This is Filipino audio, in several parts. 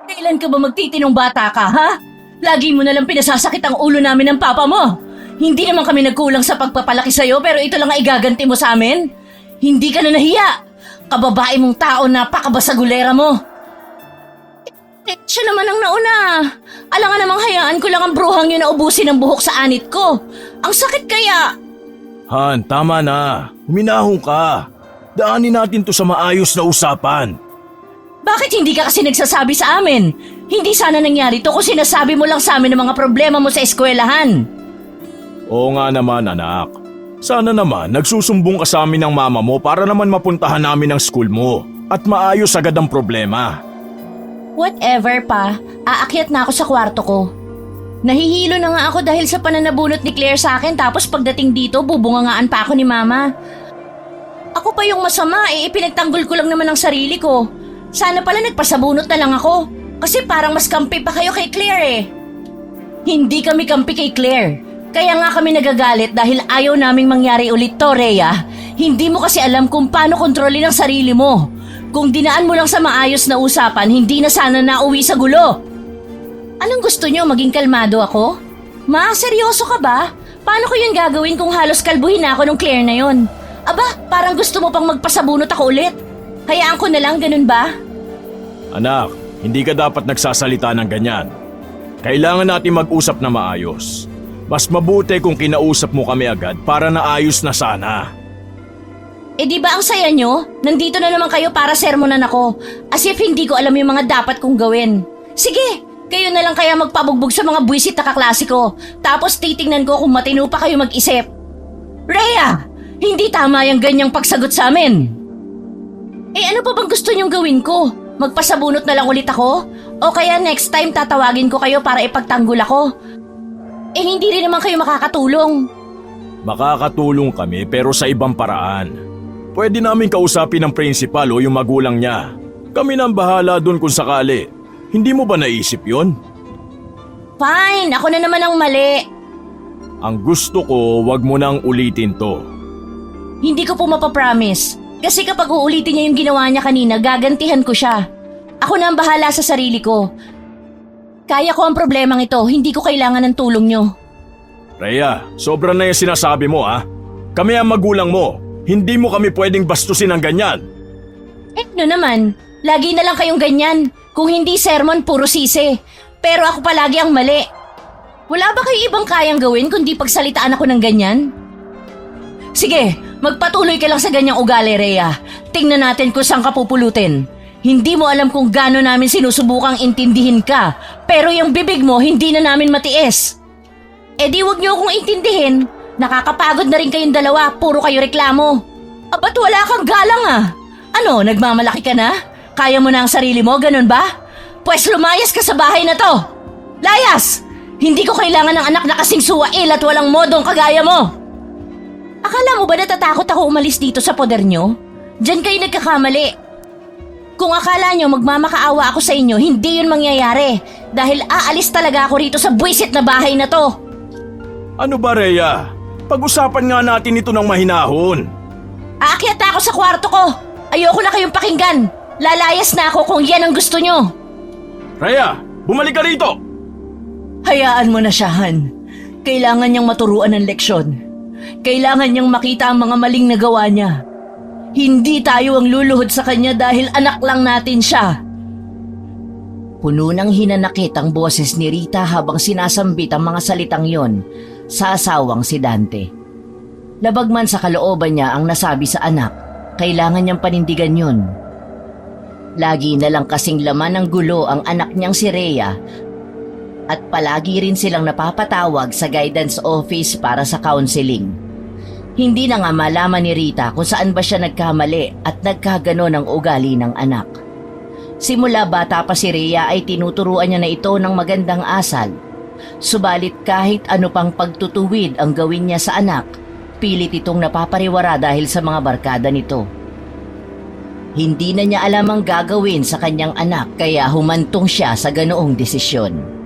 Kailan ka ba magtitinong bata ka, ha? Lagi mo nalang pinasasakit ang ulo namin ng papa mo. Hindi naman kami nagkulang sa pagpapalaki sa'yo pero ito lang ang igaganti mo sa amin? Hindi ka na nahiya. Kababae mong tao, napakabasagulera mo. Siya naman ang nauna. Alangan namang hayaan ko lang ang bruhang yun na ubusin ang buhok sa anit ko. Ang sakit kaya. Han, tama na. Huminahon ka. Daanin natin to sa maayos na usapan. Bakit hindi ka kasi nagsasabi sa amin? Hindi sana nangyari to kung sinasabi mo lang sa amin ang mga problema mo sa eskwelahan. Oo nga naman, anak. Sana naman nagsusumbong ka sa amin ng mama mo para naman mapuntahan namin ang school mo at maayos agad ang problema. Whatever pa, aakyat na ako sa kwarto ko. Nahihilo na nga ako dahil sa pananabunot ni Claire sa akin tapos pagdating dito bubungangaan pa ako ni Mama. Ako pa yung masama ipinagtanggol ko lang naman ang sarili ko. Sana pala nagpasabunot na lang ako kasi parang mas kampi pa kayo kay Claire eh. Hindi kami kampi kay Claire. Kaya nga kami nagagalit dahil ayaw naming mangyari ulit to, Rhea. Hindi mo kasi alam kung paano kontrolin ang sarili mo. Kung dinaan mo lang sa maayos na usapan, hindi na sana nauwi sa gulo. Anong gusto nyo, maging kalmado ako? Ma, seryoso ka ba? Paano ko yun gagawin kung halos kalbuhin na ako nung Claire na yon? Aba, parang gusto mo pang magpasabunot ako ulit. Hayaan ko na lang, ganun ba? Anak, hindi ka dapat nagsasalita ng ganyan. Kailangan natin mag-usap na maayos. Mas mabuti kung kinausap mo kami agad para naayos na sana. Eh di ba ang saya nyo? Nandito na naman kayo para sermonan ako. As if hindi ko alam yung mga dapat kong gawin. Sige, kayo na lang kaya magpabugbog sa mga buwisit na kaklase ko. Tapos titingnan ko kung matino pa kayo mag-isip. Rhea, hindi tama yung ganyang pagsagot sa amin. Eh ano pa bang gusto nyong gawin ko? Magpasabunot na lang ulit ako? O kaya next time tatawagin ko kayo para ipagtanggol ako? Eh hindi rin naman kayo makakatulong. Makakatulong kami pero sa ibang paraan. Pwede namin kausapin ng principal o yung magulang niya. Kami nang bahala dun kung sakali. Hindi mo ba naisip yon? Fine, ako na naman ang mali. Ang gusto ko, wag mo nang ulitin to. Hindi ko po mapapromise. Kasi kapag uulitin niya yung ginawa niya kanina, gagantihan ko siya. Ako na ang bahala sa sarili ko. Kaya ko ang problemang ito, hindi ko kailangan ng tulong niyo. Rhea, sobra na yung sinasabi mo ha. Kami ang magulang mo. Hindi mo kami pwedeng bastusin ng ganyan. Eh ano naman, lagi na lang kayong ganyan. Kung hindi sermon, puro sisi. Pero ako palagi ang mali. Wala ba kayo ibang kayang gawin kundi pagsalitaan ako ng ganyan? Sige, magpatuloy ka lang sa ganyang ugali, Rhea. Tingnan natin kung saan ka pupulutin. Hindi mo alam kung gaano namin sinusubukang intindihin ka, pero yung bibig mo hindi na namin matiis. Eh di wag niyo akong intindihin. Nakakapagod na rin kayong dalawa, puro kayo reklamo. Aba't wala kang galang ah. Ano, nagmamalaki ka na? Kaya mo na ang sarili mo, ganun ba? Pwes lumayas ka sa bahay na to. Layas! Hindi ko kailangan ng anak na kasing suwail at walang modong kagaya mo. Akala mo ba natatakot ako umalis dito sa poder nyo? Diyan kayo nagkakamali. Kung akala nyo magmamakaawa ako sa inyo, hindi yun mangyayari. Dahil aalis talaga ako rito sa buwisit na bahay na to. Ano ba, Rhea? Pag-usapan nga natin ito ng mahinahon. Aakyat na ako sa kwarto ko. Ayoko na kayong pakinggan. Lalayas na ako kung yan ang gusto nyo. Rhea, bumalik ka rito! Hayaan mo na siya, Han. Kailangan niyang maturuan ng leksyon. Kailangan niyang makita ang mga maling nagawa niya. Hindi tayo ang luluhod sa kanya dahil anak lang natin siya. Puno ng hinanakit ang boses ni Rita habang sinasambit ang mga salitang yon sa asawang si Dante. Labag man sa kalooban niya ang nasabi sa anak, kailangan niyang panindigan yun. Lagi na lang kasing laman ng gulo ang anak niyang si Rhea at palagi rin silang napapatawag sa guidance office para sa counseling. Hindi na nga malaman ni Rita kung saan ba siya nagkamali at nagkagano ng ugali ng anak. Simula bata pa si Rhea ay tinuturuan niya na ito ng magandang asal. Subalit kahit ano pang pagtutuwid ang gawin niya sa anak, pilit itong napapariwara dahil sa mga barkada nito. Hindi na niya alam ang gagawin sa kanyang anak kaya humantong siya sa ganoong desisyon.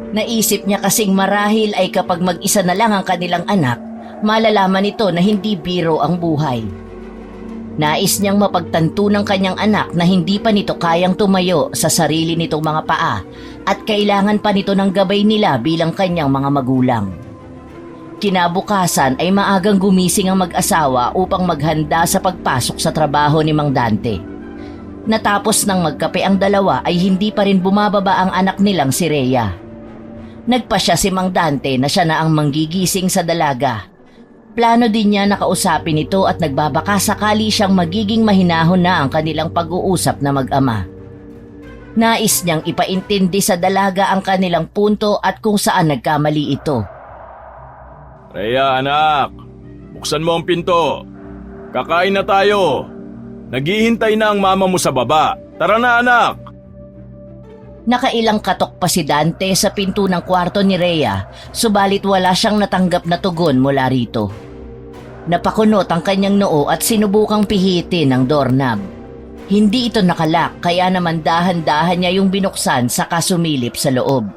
Naisip niya kasing marahil ay kapag mag-isa na lang ang kanilang anak, malalaman nito na hindi biro ang buhay. Nais niyang mapagtanto ng kanyang anak na hindi pa nito kayang tumayo sa sarili nitong mga paa at kailangan pa nito ng gabay nila bilang kanyang mga magulang. Kinabukasan ay maagang gumising ang mag-asawa upang maghanda sa pagpasok sa trabaho ni Mang Dante. Natapos ng magkape ang dalawa ay hindi pa rin bumababa ang anak nilang si Rhea. Nagpasya si Mang Dante na siya na ang manggigising sa dalaga. Plano din niya na kausapin ito at nagbabaka sakali siyang magiging mahinahon na ang kanilang pag-uusap na mag-ama. Nais niyang ipaintindi sa dalaga ang kanilang punto at kung saan nagkamali ito. Rhea, anak, buksan mo ang pinto. Kakain na tayo. Naghihintay na ang mama mo sa baba. Tara na, anak. Nakailang katok pa si Dante sa pinto ng kwarto ni Rhea, subalit wala siyang natanggap na tugon mula rito. Napakunot ang kanyang noo at sinubukang pihitin ang doorknob. Hindi ito nakalak kaya naman dahan-dahan niya yung binuksan saka sumilip sa loob.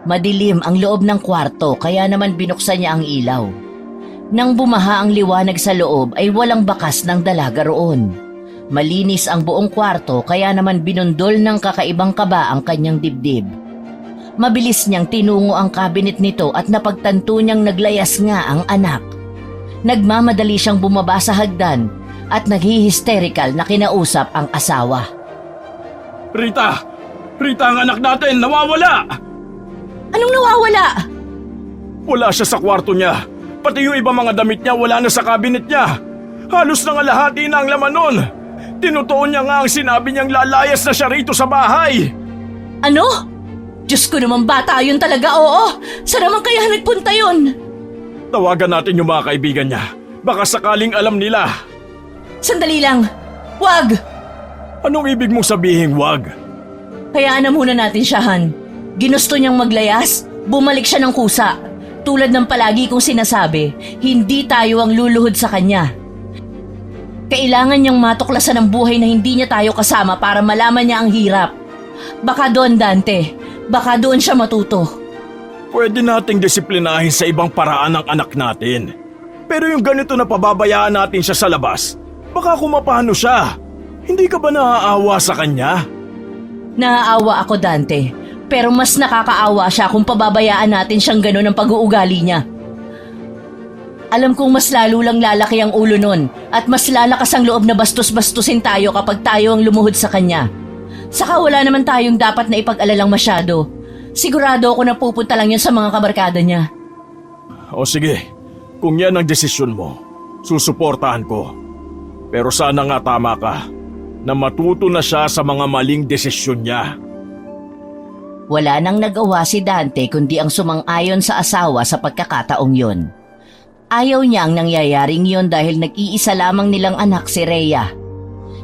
Madilim ang loob ng kwarto kaya naman binuksan niya ang ilaw. Nang bumaha ang liwanag sa loob ay walang bakas ng dalaga roon. Malinis ang buong kwarto kaya naman binundol ng kakaibang kaba ang kanyang dibdib. Mabilis niyang tinungo ang cabinet nito at napagtanto niyang naglayas nga ang anak. Nagmamadali siyang bumaba sa hagdan at naghihisterical na kinausap ang asawa. Rita! Rita, ang anak natin! Nawawala! Anong nawawala? Wala siya sa kwarto niya. Pati yung ibang mga damit niya wala na sa cabinet niya. Halos nangalahati na ang laman nun. Tinutuon niya nga ang sinabi niyang lalayas na siya rito sa bahay. Ano? Diyos ko naman, bata yun talaga, oo. Saan naman kaya nagpunta yun? Tawagan natin yung mga kaibigan niya. Baka sakaling alam nila. Sandali lang. Wag! Anong ibig mong sabihin wag? Hayaan na muna natin siya, Han. Ginusto niyang maglayas, bumalik siya ng kusa. Tulad ng palagi kong sinasabi, hindi tayo ang luluhod sa kanya. Kailangan niyang matuklasan ang buhay na hindi niya tayo kasama para malaman niya ang hirap. Baka doon, Dante. Baka doon siya matuto. Pwede nating disiplinahin sa ibang paraan ang anak natin. Pero yung ganito na pababayaan natin siya sa labas, baka kumapano siya. Hindi ka ba naaawa sa kanya? Naaawa ako, Dante. Pero mas nakakaawa siya kung pababayaan natin siyang gano'n ang pag-uugali niya. Alam kong mas lalo lang lalaki ang ulo nun at mas lalakas ang loob na bastos-bastusin tayo kapag tayo ang lumuhod sa kanya. Saka wala naman tayong dapat na ipag-alalang masyado. Sigurado ako na pupunta lang yun sa mga kabarkada niya. O sige, kung yan ang desisyon mo, susuportahan ko. Pero sana nga tama ka, na matuto na siya sa mga maling desisyon niya. Wala nang nagawa si Dante kundi ang sumang-ayon sa asawa sa pagkakataong yun. Ayaw niya ang nangyayaring yun dahil nag-iisa lamang nilang anak si Rhea.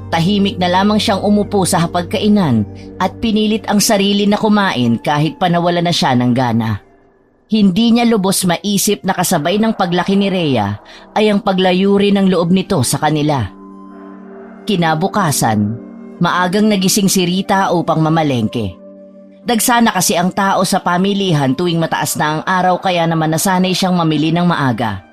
Tahimik na lamang siyang umupo sa hapagkainan at pinilit ang sarili na kumain kahit panawala na siya ng gana. Hindi niya lubos maisip na kasabay ng paglaki ni Rhea ay ang paglayo rin ng loob nito sa kanila. Kinabukasan, maagang nagising si Rita upang mamalengke. Dagsana kasi ang tao sa pamilihan tuwing mataas na ang araw kaya naman nasanay siyang mamili ng maaga.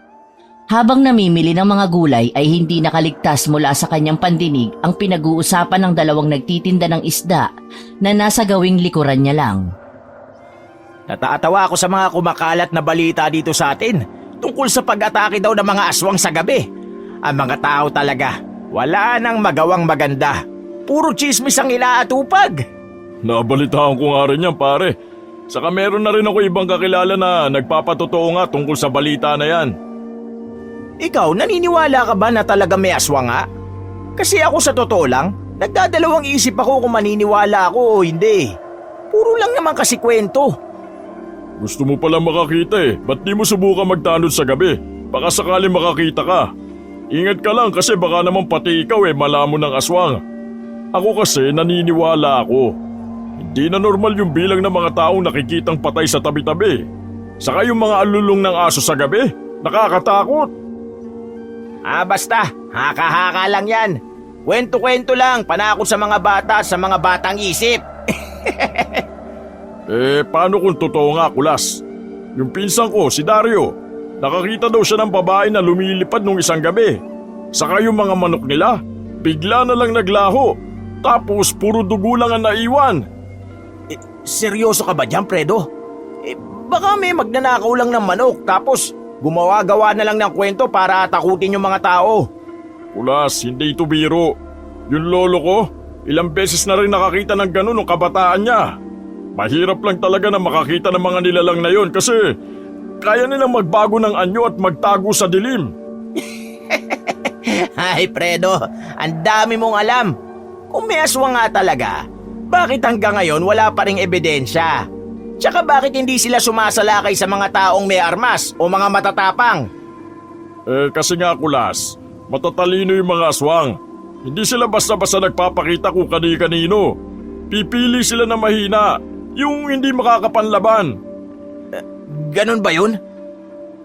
Habang namimili ng mga gulay ay hindi nakaligtas mula sa kanyang pandinig ang pinag-uusapan ng dalawang nagtitinda ng isda na nasa gawing likuran niya lang. Natatawa ako sa mga kumakalat na balita dito sa atin tungkol sa pag-atake daw ng mga aswang sa gabi. Ang mga tao talaga, wala nang magawang maganda. Puro chismis ang ilaatupag. Nabalitaan ko nga rin yan, pare. Saka meron na rin ako ibang kakilala na nagpapatotoo nga tungkol sa balita na yan. Ikaw, naniniwala ka ba na talaga may aswang nga? Kasi ako sa totoo lang, nagdadalawang isip ako kung maniniwala ako o hindi. Puro lang naman kasi kwento. Gusto mo pala makakita eh. Ba't di mo subukan magtanod sa gabi? Baka sakali makakita ka. Ingat ka lang kasi baka naman pati ikaw malamon ng aswang. Ako kasi naniniwala ako. Hindi na normal yung bilang ng mga taong nakikitang patay sa tabi-tabi. Saka yung mga alulong ng aso sa gabi, nakakatakot. Basta, haka-haka lang yan. Kwento-kwento lang, panakot sa mga bata, sa mga batang isip. Paano kung totoo nga, Kulas? Yung pinsan ko, si Dario, nakakita daw siya ng babae na lumilipad nung isang gabi. Saka yung mga manok nila, bigla na lang naglaho. Tapos puro dugo lang ang naiwan. Seryoso ka ba dyan, Fredo? Baka may magnanakaw lang ng manok tapos gumawa-gawa na lang ng kwento para takutin yung mga tao. Kulas, hindi ito biro. Yung lolo ko, ilang beses na rin nakakita ng ganun ng kabataan niya. Mahirap lang talaga na makakita ng mga nilalang na yon kasi kaya nilang magbago ng anyo at magtago sa dilim. Ay, Fredo, ang dami mong alam. Kung may aswang nga talaga, bakit hanggang ngayon wala pa ring ebidensya? Tsaka bakit hindi sila sumasalakay sa mga taong may armas o mga matatapang? Kasi nga Kulas, matatalino yung mga aswang. Hindi sila basta-basta nagpapakita kung kani-kanino. Pipili sila na mahina, yung hindi makakapanlaban. Ganun ba yun?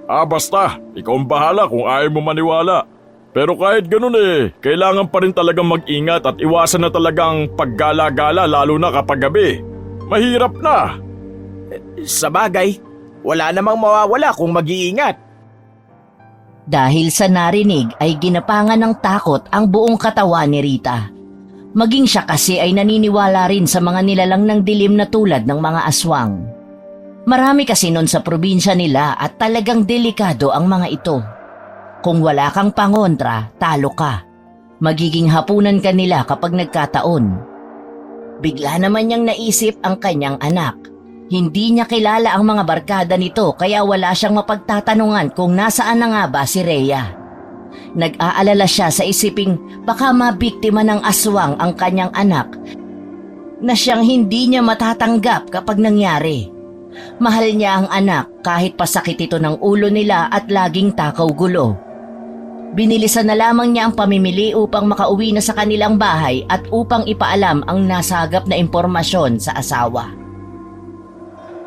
Basta, ikaw ang bahala kung ayaw mo maniwala. Pero kahit ganun kailangan pa rin talagang mag-ingat at iwasan na talagang paggala-gala lalo na kapag gabi. Mahirap na. Sa bagay, wala namang mawawala kung mag-iingat. Dahil sa narinig ay ginapangan ng takot ang buong katawan ni Rita. Maging siya kasi ay naniniwala rin sa mga nilalang ng dilim na tulad ng mga aswang. Marami kasi nun sa probinsya nila at talagang delikado ang mga ito. Kung wala kang pangontra, talo ka. Magiging hapunan ka nila kapag nagkataon. Bigla naman niyang naisip ang kanyang anak. Hindi niya kilala ang mga barkada nito kaya wala siyang mapagtatanungan kung nasaan na nga ba si Rhea. Nag-aalala siya sa isiping baka mabiktima ng aswang ang kanyang anak na siyang hindi niya matatanggap kapag nangyari. Mahal niya ang anak kahit pasakit ito ng ulo nila at laging takaw gulo. Binilisan na lamang niya ang pamimili upang makauwi na sa kanilang bahay at upang ipaalam ang nasagap na impormasyon sa asawa.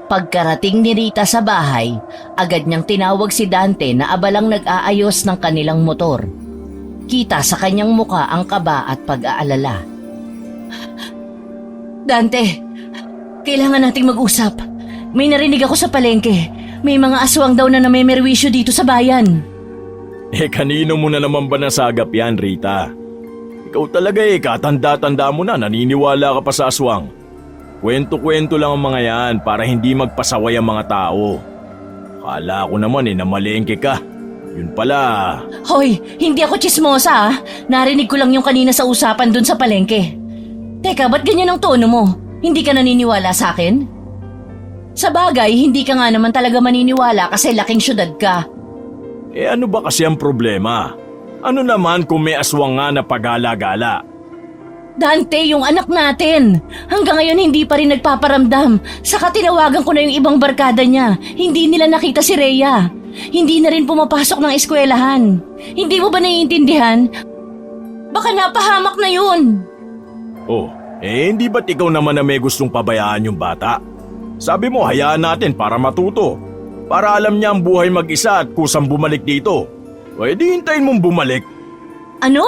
Pagkarating ni Rita sa bahay, agad niyang tinawag si Dante na abalang nag-aayos ng kanilang motor. Kita sa kanyang muka ang kaba at pag-aalala. Dante, kailangan nating mag-usap. May narinig ako sa palengke. May mga aswang daw na namemerwisyo dito sa bayan. Kanino mo na naman ba nasagap yan, Rita? Ikaw talaga katanda-tanda mo na naniniwala ka pa sa aswang. Kwento-kwento lang ang mga yan para hindi magpasaway ang mga tao. Kala ko naman namalengke ka. Yun pala. Hoy, hindi ako tsismosa Narinig ko lang yung kanina sa usapan dun sa palengke. Teka, ba't ganyan ang tono mo? Hindi ka naniniwala sa akin? Sa bagay, hindi ka nga naman talaga maniniwala kasi laking syudad ka. Ano ba kasi ang problema? Ano naman kung may aswang nga na pagala-gala? Dante, yung anak natin. Hanggang ngayon hindi pa rin nagpaparamdam. Saka tinawagan ko na yung ibang barkada niya. Hindi nila nakita si Rhea. Hindi na rin pumapasok ng eskwelahan. Hindi mo ba naiintindihan? Baka napahamak na yun. Hindi ba't ikaw naman na may gustong pabayaan yung bata? Sabi mo hayaan natin para matuto. Para alam niya ang buhay mag-isa at kusang bumalik dito. Di hintayin mong bumalik. Ano?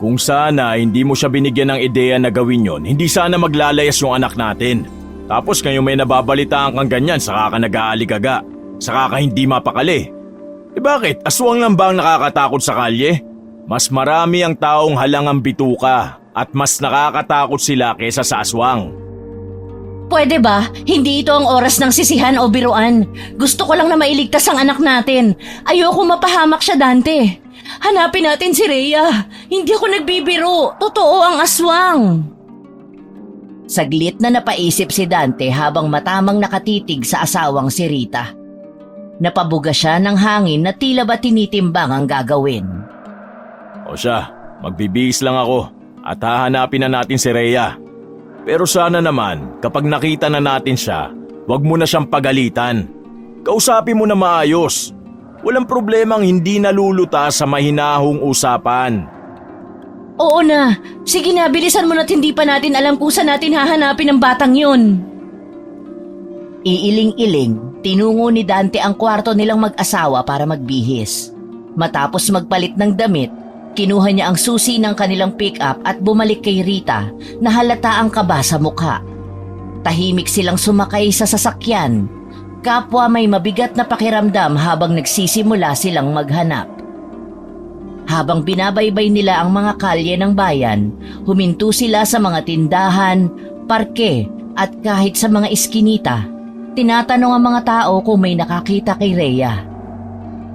Kung sana hindi mo siya binigyan ng ideya na gawin yon, hindi sana maglalayas yung anak natin. Tapos ngayon may nababalitaan kang ganyan, saka ka nag-aalig-aga. Saka ka hindi mapakali. Bakit? Aswang lang ba ang nakakatakot sa kalye? Mas marami ang taong halangang bituka at mas nakakatakot sila kesa sa aswang. Pwede ba? Hindi ito ang oras ng sisihan o biruan. Gusto ko lang na mailigtas ang anak natin. Ayoko mapahamak siya, Dante. Hanapin natin si Rhea. Hindi ako nagbibiro. Totoo ang aswang. Saglit na napaisip si Dante habang matamang nakatitig sa asawang si Rita. Napabuga siya ng hangin na tila ba tinitimbang ang gagawin. O siya, magbibihis lang ako at hahanapin na natin si Rhea. Pero sana naman, kapag nakita na natin siya, wag mo na siyang pagalitan. Kausapin mo na maayos. Walang problemang hindi naluluta sa mahinahong usapan. Oo na. Sige na, bilisan mo na't hindi pa natin alam kung saan natin hahanapin ang batang yun. Iiling-iling, tinungo ni Dante ang kwarto nilang mag-asawa para magbihis. Matapos magpalit ng damit, kinuha niya ang susi ng kanilang pick-up at bumalik kay Rita na halata ang kaba sa mukha. Tahimik silang sumakay sa sasakyan. Kapwa may mabigat na pakiramdam habang nagsisimula silang maghanap. Habang binabaybay nila ang mga kalye ng bayan, huminto sila sa mga tindahan, parke at kahit sa mga iskinita. Tinatanong ang mga tao kung may nakakita kay Rhea.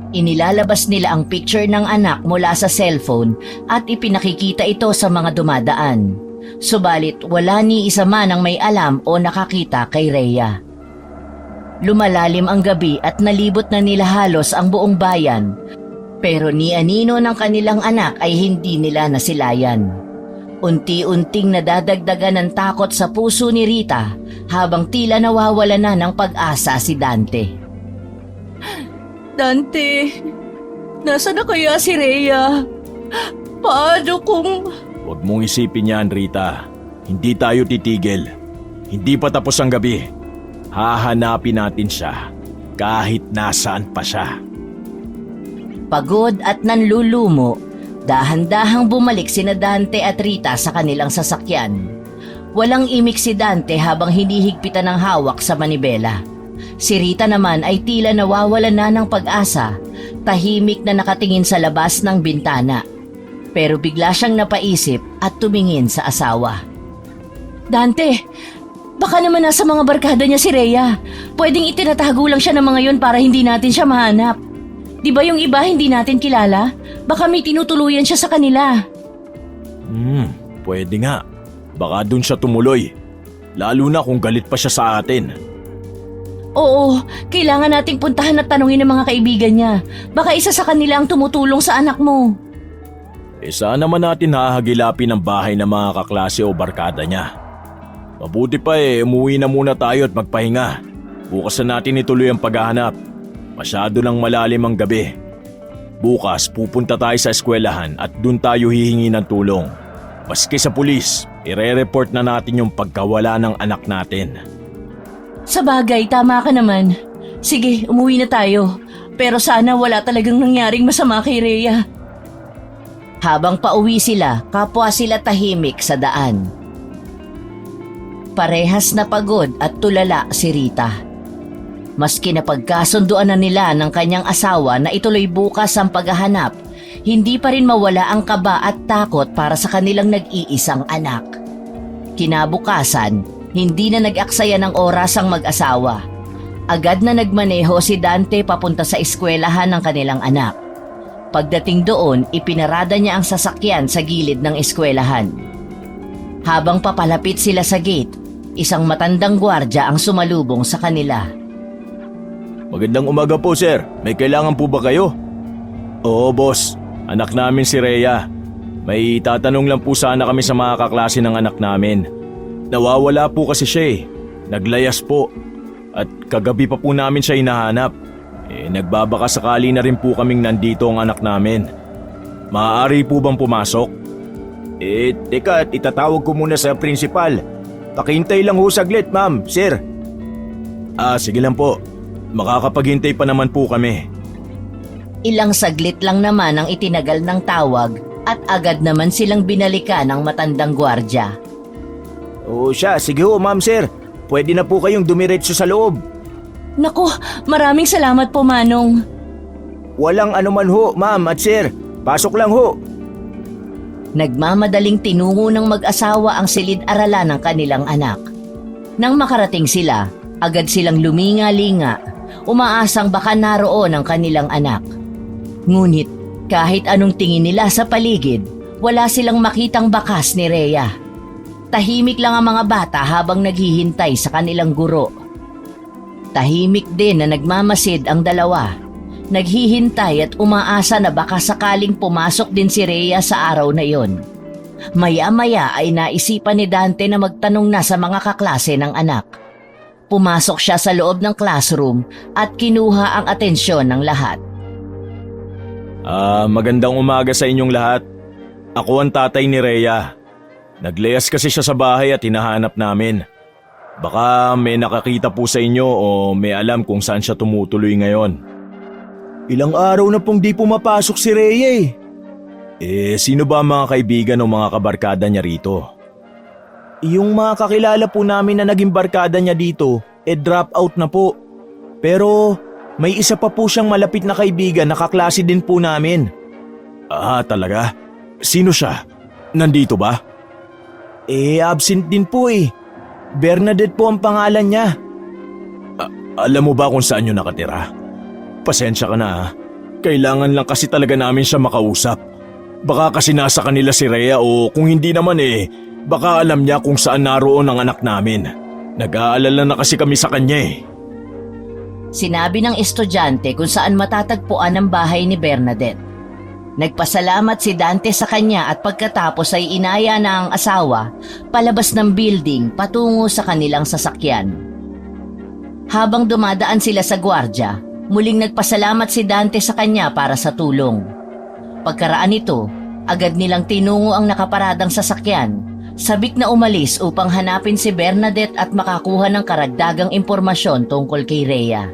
Inilalabas nila ang picture ng anak mula sa cellphone at ipinakikita ito sa mga dumadaan. Subalit wala ni isa man ang may alam o nakakita kay Rhea. Lumalalim ang gabi at nalibot na nila halos ang buong bayan. Pero ni anino ng kanilang anak ay hindi nila nasilayan. Unti-unting nadadagdagan ng takot sa puso ni Rita habang tila nawawala na ng pag-asa si Dante. Dante, nasa na kaya si Rhea? Paano kung... Huwag mong isipin yan, Rita. Hindi tayo titigil. Hindi pa tapos ang gabi. Hahanapin natin siya kahit nasaan pa siya. Pagod at nanlulumo, dahan-dahang bumalik sina Dante at Rita sa kanilang sasakyan. Walang imik si Dante habang hinihigpitan ng hawak sa manibela. Si Rita naman ay tila nawawalan na ng pag-asa, tahimik na nakatingin sa labas ng bintana. Pero bigla siyang napaisip at tumingin sa asawa. Dante, baka naman nasa mga barkada niya si Rhea. Pwedeng itinatago lang siya ng mga yon para hindi natin siya mahanap. Di ba yung iba hindi natin kilala? Baka may tinutuluyan siya sa kanila. Pwede nga. Baka dun siya tumuloy. Lalo na kung galit pa siya sa atin. Oo, kailangan nating puntahan at tanungin ng mga kaibigan niya. Baka isa sa kanila ang tumutulong sa anak mo. Saan naman natin hahagilapin ang bahay ng mga kaklase o barkada niya? Mabuti pa umuwi na muna tayo at magpahinga. Bukas na natin ituloy ang paghahanap. Masyado nang malalim ang gabi. Bukas pupunta tayo sa eskwelahan at dun tayo hihingi ng tulong. Maski sa pulis, ire-report na natin yung pagkawala ng anak natin. Sa bagay, tama ka naman. Sige, umuwi na tayo. Pero sana wala talagang nangyaring masama kay Rhea. Habang pauwi sila, kapwa sila tahimik sa daan. Parehas na pagod at tulala si Rita. Maski napagkasunduan na nila ng kanyang asawa na ituloy bukas ang paghahanap, hindi pa rin mawala ang kaba at takot para sa kanilang nag-iisang anak. Kinabukasan, hindi na nag-aksaya ng oras ang mag-asawa. Agad na nagmaneho si Dante papunta sa eskwelahan ng kanilang anak. Pagdating doon, ipinarada niya ang sasakyan sa gilid ng eskwelahan. Habang papalapit sila sa gate, isang matandang gwardya ang sumalubong sa kanila. Magandang umaga po, sir. May kailangan po ba kayo? Oo, boss. Anak namin si Rhea. May tatanong lang po sana kami sa mga kaklase ng anak namin. Nawawala po kasi siya. Naglayas po. At kagabi pa po namin siya hinahanap. Nagbabaka sakali na rin po kaming nandito ang anak namin. Maaari po bang pumasok? Teka, itatawag ko muna sa principal. Pakihintay lang ho saglit, ma'am, sir. Sige lang po. Makakapaghintay pa naman po kami. Ilang saglit lang naman ang itinagal ng tawag at agad naman silang binalikan ng matandang gwardya. Sige ho, ma'am, sir. Pwede na po kayong dumiretso sa loob. Naku, maraming salamat po, Manong. Walang anuman ho, ma'am at sir. Pasok lang ho. Nagmamadaling tinungo ng mag-asawa ang silid-aralan ng kanilang anak. Nang makarating sila, agad silang luminga-linga, umaasang baka naroon ang kanilang anak. Ngunit kahit anong tingin nila sa paligid, wala silang makitang bakas ni Rhea. Tahimik lang ang mga bata habang naghihintay sa kanilang guro. Tahimik din na nagmamasid ang dalawa. Naghihintay at umaasa na baka sakaling pumasok din si Rhea sa araw na yon. Maya-maya ay naisipan ni Dante na magtanong na sa mga kaklase ng anak. Pumasok siya sa loob ng classroom at kinuha ang atensyon ng lahat. Magandang umaga sa inyong lahat. Ako ang tatay ni Rhea. Naglayas kasi siya sa bahay at hinahanap namin. Baka may nakakita po sa inyo o may alam kung saan siya tumutuloy ngayon. Ilang araw na pong di pumapasok si Rhea sino ba ang mga kaibigan o mga kabarkada niya rito? Yung mga kakilala po namin na naging barkada niya dito, drop out na po. Pero may isa pa po siyang malapit na kaibigan na kaklase din po namin. Talaga? Sino siya? Nandito ba? Absent din po eh. Bernadette po ang pangalan niya. Alam mo ba kung saan yun nakatira? Pasensya ka na ha. Kailangan lang kasi talaga namin siya makausap. Baka kasi nasa kanila si Rhea o kung hindi naman baka alam niya kung saan naroon ang anak namin. Nag-aalala na kasi kami sa kanya eh. Sinabi ng estudyante kung saan matatagpuan ang bahay ni Bernadette. Nagpasalamat si Dante sa kanya at pagkatapos ay inaya na ang asawa palabas ng building patungo sa kanilang sasakyan. Habang dumadaan sila sa gwardya, muling nagpasalamat si Dante sa kanya para sa tulong. Pagkaraan nito, agad nilang tinungo ang nakaparadang sasakyan, sabik na umalis upang hanapin si Bernadette at makakuha ng karagdagang impormasyon tungkol kay Rhea.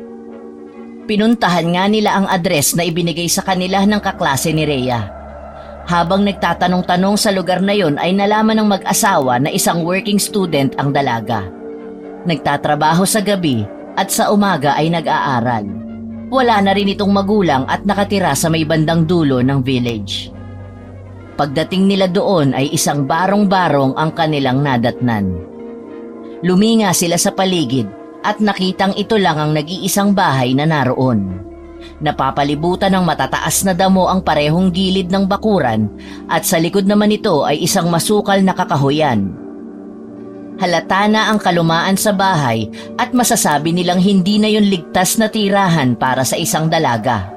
Pinuntahan nga nila ang address na ibinigay sa kanila ng kaklase ni Rhea. Habang nagtatanong-tanong sa lugar na yon ay nalaman ng mag-asawa na isang working student ang dalaga. Nagtatrabaho sa gabi at sa umaga ay nag-aaral. Wala na rin itong magulang at nakatira sa may bandang dulo ng village. Pagdating nila doon ay isang barong-barong ang kanilang nadatnan. Luminga sila sa paligid at nakitang ito lang ang nag-iisang bahay na naroon. Napapalibutan ng matataas na damo ang parehong gilid ng bakuran at sa likod naman ito ay isang masukal na kakahuyan. Halata na ang kalumaan sa bahay at masasabi nilang hindi na yun ligtas na tirahan para sa isang dalaga.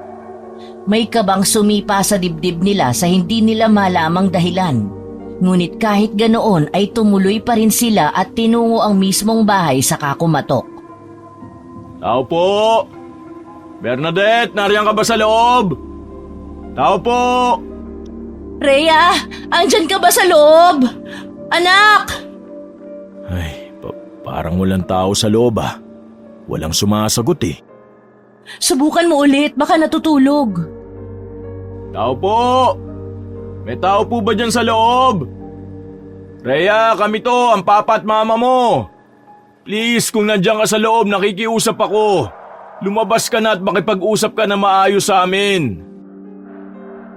May kabang sumipa sa dibdib nila sa hindi nila malamang dahilan. Ngunit kahit ganoon ay tumuloy pa rin sila at tinungo ang mismong bahay sa kakumatok. Tao po! Bernadette, nariyan ka ba sa loob? Tao po! Rhea, andyan ka ba sa loob? Anak! Ay, parang walang tao sa loob ah. Walang sumasagot eh. Subukan mo ulit, baka natutulog. Tao po! May tao po ba dyan sa loob? Rhea, kami to, ang papa at mama mo. Please, kung nandiyan ka sa loob, nakikiusap ako. Lumabas ka na at makipag-usap ka na maayos sa amin.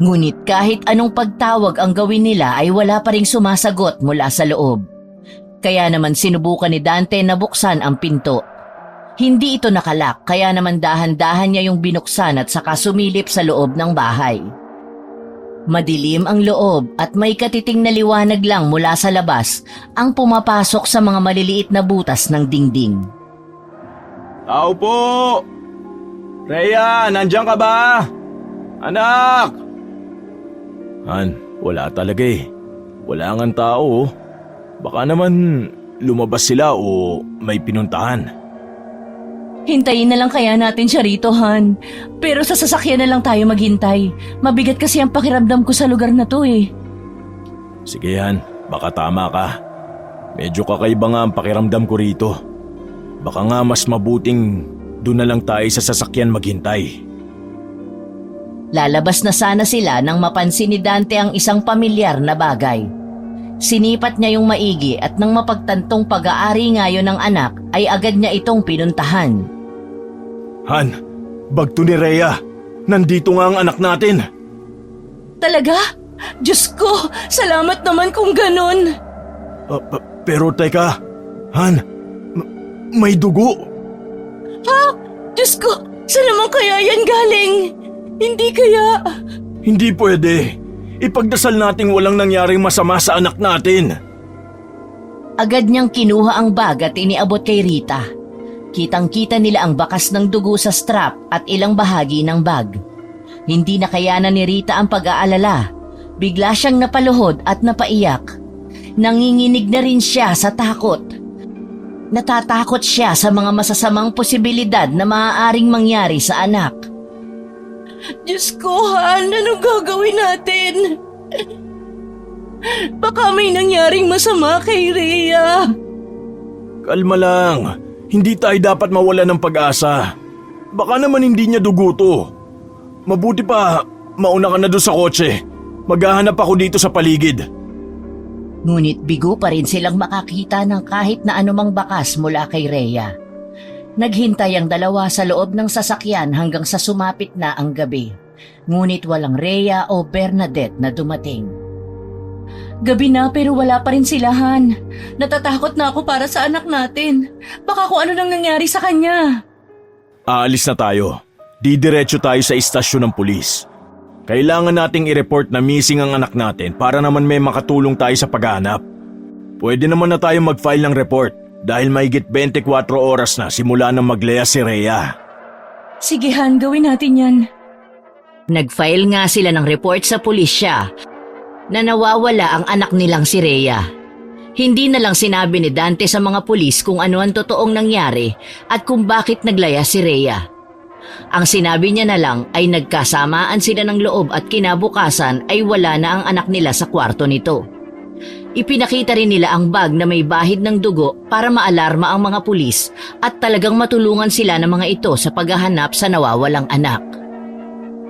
Ngunit kahit anong pagtawag ang gawin nila ay wala pa ring sumasagot mula sa loob. Kaya naman sinubukan ni Dante na buksan ang pinto. Hindi ito nakalak kaya naman dahan-dahan niya yung binuksan at saka sumilip sa loob ng bahay. Madilim ang loob at may katiting na liwanag lang mula sa labas ang pumapasok sa mga maliliit na butas ng dingding. Tao po! Rhea, nandiyan ka ba? Anak! Han, wala talaga eh. Wala ngang tao. Baka naman lumabas sila o may pinuntahan. Hintayin na lang kaya natin siya rito, Han. Pero sa sasakyan na lang tayo maghintay. Mabigat kasi ang pakiramdam ko sa lugar na to eh. Sige Han, baka tama ka. Medyo kakaiba nga ang pakiramdam ko rito. Baka nga mas mabuting doon na lang tayo sa sasakyan maghintay. Lalabas na sana sila nang mapansin ni Dante ang isang pamilyar na bagay. Sinipat niya yung maigi at nang mapagtantong pag-aari ngayon ng anak ay agad niya itong pinuntahan. Han, bagto ni Rhea. Nandito nga ang anak natin. Talaga? Diyos ko, salamat naman kung ganun. Pero teka, Han, may dugo. Ha? Diyos ko, saan naman kaya yan galing? Hindi kaya... Hindi pwede. Ipagdasal nating walang nangyaring masama sa anak natin. Agad niyang kinuha ang bag at iniabot kay Rita. Kitang-kita nila ang bakas ng dugo sa strap at ilang bahagi ng bag. Hindi na kayanan ni Rita ang pag-aalala. Bigla siyang napaluhod at napaiyak. Nanginginig na rin siya sa takot. Natatakot siya sa mga masasamang posibilidad na maaaring mangyari sa anak. Diyos ko, Han, anong gagawin natin? Baka may nangyaring masama kay Rhea. Kalma lang. Hindi tayo dapat mawala ng pag-asa. Baka naman hindi niya dugo to. Mabuti pa, mauna ka na doon sa kotse. Maghahanap ako dito sa paligid. Ngunit bigo pa rin silang makakita ng kahit na anumang bakas mula kay Rhea. Naghintay ang dalawa sa loob ng sasakyan hanggang sa sumapit na ang gabi. Ngunit walang Rhea o Bernadette na dumating. Gabi na pero wala pa rin sila, Han. Natatakot na ako para sa anak natin. Baka kung ano nang nangyari sa kanya. Aalis na tayo. Didiretso tayo sa istasyon ng pulis. Kailangan nating i-report na missing ang anak natin para naman may makatulong tayo sa paghahanap. Pwede naman na tayo mag-file ng report dahil mahigit 24 oras na simula nang maglaya si Rhea. Sige, Han, gawin natin yan. Nag-file nga sila ng report sa pulisya na nawawala ang anak nilang si Rhea. Hindi na lang sinabi ni Dante sa mga pulis kung ano ang totoong nangyari at kung bakit naglaya si Rhea. Ang sinabi niya na lang ay nagkasamaan sila ng loob at kinabukasan ay wala na ang anak nila sa kwarto nito. Ipinakita rin nila ang bag na may bahid ng dugo para maalarma ang mga pulis at talagang matulungan sila ng mga ito sa paghahanap sa nawawalang anak.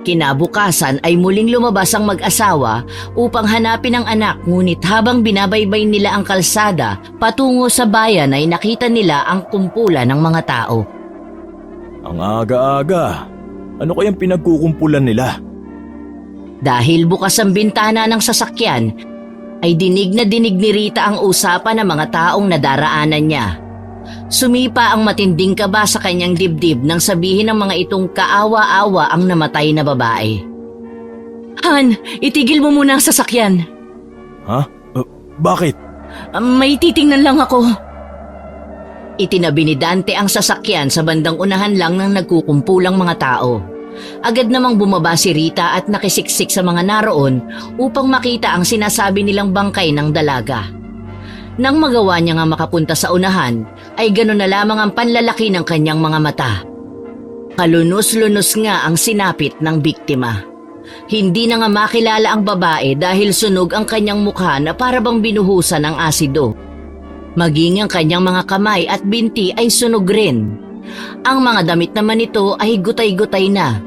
Kinabukasan ay muling lumabas ang mag-asawa upang hanapin ang anak, ngunit habang binabaybay nila ang kalsada patungo sa bayan ay nakita nila ang kumpulan ng mga tao. Ang aga-aga. Ano kayang pinagkukumpulan nila? Dahil bukas ang bintana ng sasakyan, ay dinig na dinig ni Rita ang usapan ng mga taong nadaraanan niya. Sumipa ang matinding kaba sa kanyang dibdib nang sabihin ng mga itong kaawa-awa ang namatay na babae. Han, itigil mo muna ang sasakyan. Ha? Bakit? May titingnan lang ako. Itinabi ni Dante ang sasakyan sa bandang unahan lang ng nagkukumpulang mga tao. Agad namang bumaba si Rita at nakisiksik sa mga naroon upang makita ang sinasabi nilang bangkay ng dalaga. Nang magawa niya nga makapunta sa unahan, ay gano'n na lamang ang panlalaki ng kanyang mga mata. Kalunos-lunos nga ang sinapit ng biktima. Hindi na nga makilala ang babae dahil sunog ang kanyang mukha na para bang binuhusan ng asido. Maging ang kanyang mga kamay at binti ay sunog rin. Ang mga damit naman nito ay gutay-gutay na.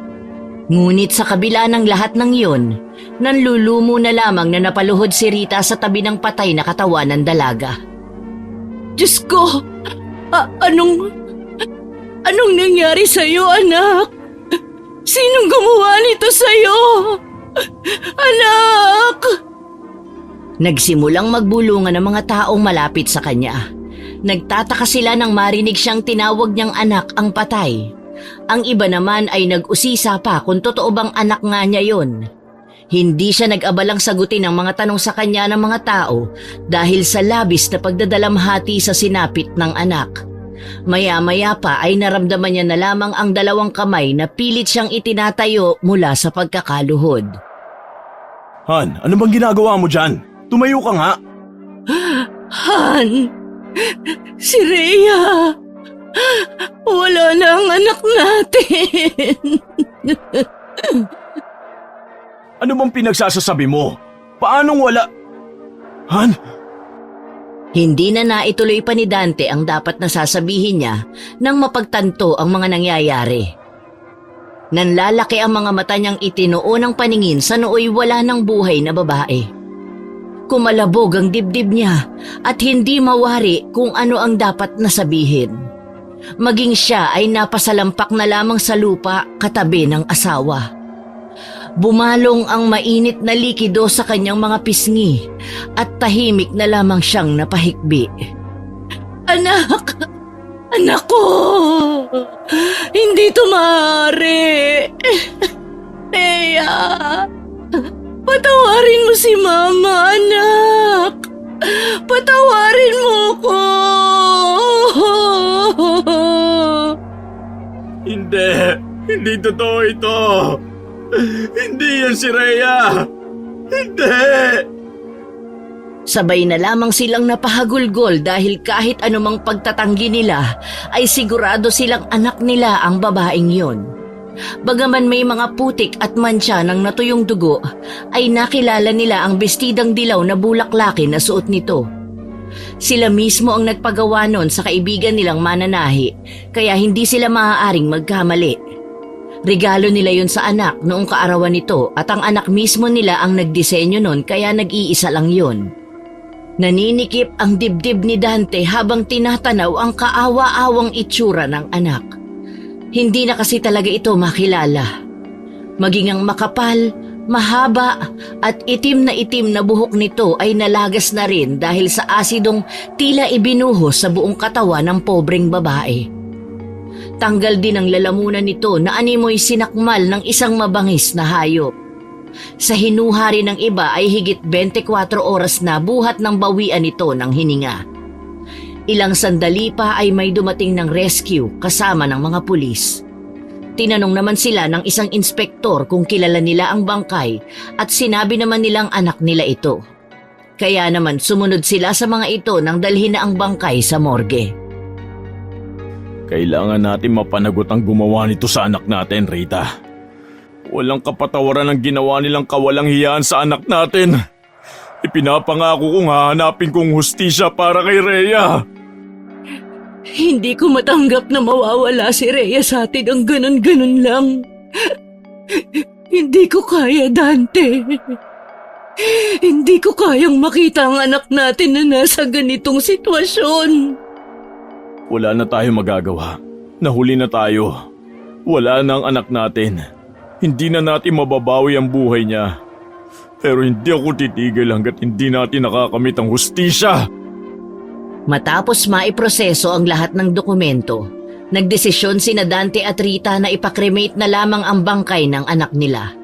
Ngunit sa kabila ng lahat ng iyon, nanlulumo na lamang na napaluhod si Rita sa tabi ng patay na katawan ng dalaga. Diyos ko! Anong nangyari sa'yo, anak? Sinong gumawa nito sa'yo? Anak! Nagsimulang magbulungan ang mga taong malapit sa kanya. Nagtataka sila nang marinig siyang tinawag niyang anak ang patay. Ang iba naman ay nag-usisa pa kung totoo bang anak nga niya yon. Hindi siya nag-abalang sagutin ang mga tanong sa kanya ng mga tao dahil sa labis na pagdadalamhati sa sinapit ng anak. Maya-maya pa ay naramdaman niya na lamang ang dalawang kamay na pilit siyang itinatayo mula sa pagkakaluhod. Han, ano bang ginagawa mo dyan? Tumayo ka nga. Han! Si Rhea! Wala na ang anak natin! Ano bang pinagsasasabi mo? Paanong wala? Han? Hindi na naituloy pa ni Dante ang dapat na sasabihin niya nang mapagtanto ang mga nangyayari. Nanlalaki ang mga mata niyang itinuon ng paningin sa nooy wala ng buhay na babae. Kumalabog ang dibdib niya at hindi mawari kung ano ang dapat na sabihin. Maging siya ay napasalampak na lamang sa lupa katabi ng asawa. Bumalong ang mainit na likido sa kanyang mga pisngi at tahimik na lamang siyang napahikbi. Anak! Anak ko! Hindi ito maaari! Rhea! Patawarin mo si Mama, anak! Patawarin mo ko! Hindi! Hindi totoo ito! Hindi yan si Rhea! Hindi! Sabay na lamang silang napahagulgol dahil kahit anumang pagtatanggi nila ay sigurado silang anak nila ang babaeng yon. Bagaman may mga putik at mantsa ng natuyong dugo, ay nakilala nila ang bestidang dilaw na bulaklakin na suot nito. Sila mismo ang nagpagawa nun sa kaibigan nilang mananahi, kaya hindi sila maaaring magkamali. Regalo nila yun sa anak noong kaarawan nito at ang anak mismo nila ang nagdisenyo nun kaya nag-iisa lang yun. Naninikip ang dibdib ni Dante habang tinatanaw ang kaawa-awang itsura ng anak. Hindi na kasi talaga ito makilala. Maging ang makapal, mahaba at itim na buhok nito ay nalagas na rin dahil sa asidong tila ibinuhos sa buong katawan ng pobreng babae. Tanggal din ang lalamunan nito na animoy sinakmal ng isang mabangis na hayop. Sa hinuha rin ng iba ay higit 24 oras na buhat ng bawian nito ng hininga. Ilang sandali pa ay may dumating ng rescue kasama ng mga pulis. Tinanong naman sila ng isang inspektor kung kilala nila ang bangkay at sinabi naman nilang anak nila ito. Kaya naman sumunod sila sa mga ito nang dalhin na ang bangkay sa morgue. Kailangan natin mapanagot ang gumawa nito sa anak natin, Rita. Walang kapatawaran ang ginawa nilang kawalang hiyaan sa anak natin. Ipinapangako kong hahanapin kong hustisya para kay Rhea. Hindi ko matanggap na mawawala si Rhea sa atin ang ganun-ganun lang. Hindi ko kaya, Dante. Hindi ko kayang makita ang anak natin na nasa ganitong sitwasyon. Wala na tayo magagawa. Nahuli na tayo. Wala na ang anak natin. Hindi na natin mababawi ang buhay niya. Pero hindi ako titigil hanggat hindi natin nakakamit ang hustisya. Matapos maiproseso ang lahat ng dokumento, nagdesisyon sina Dante at Rita na ipakremate na lamang ang bangkay ng anak nila.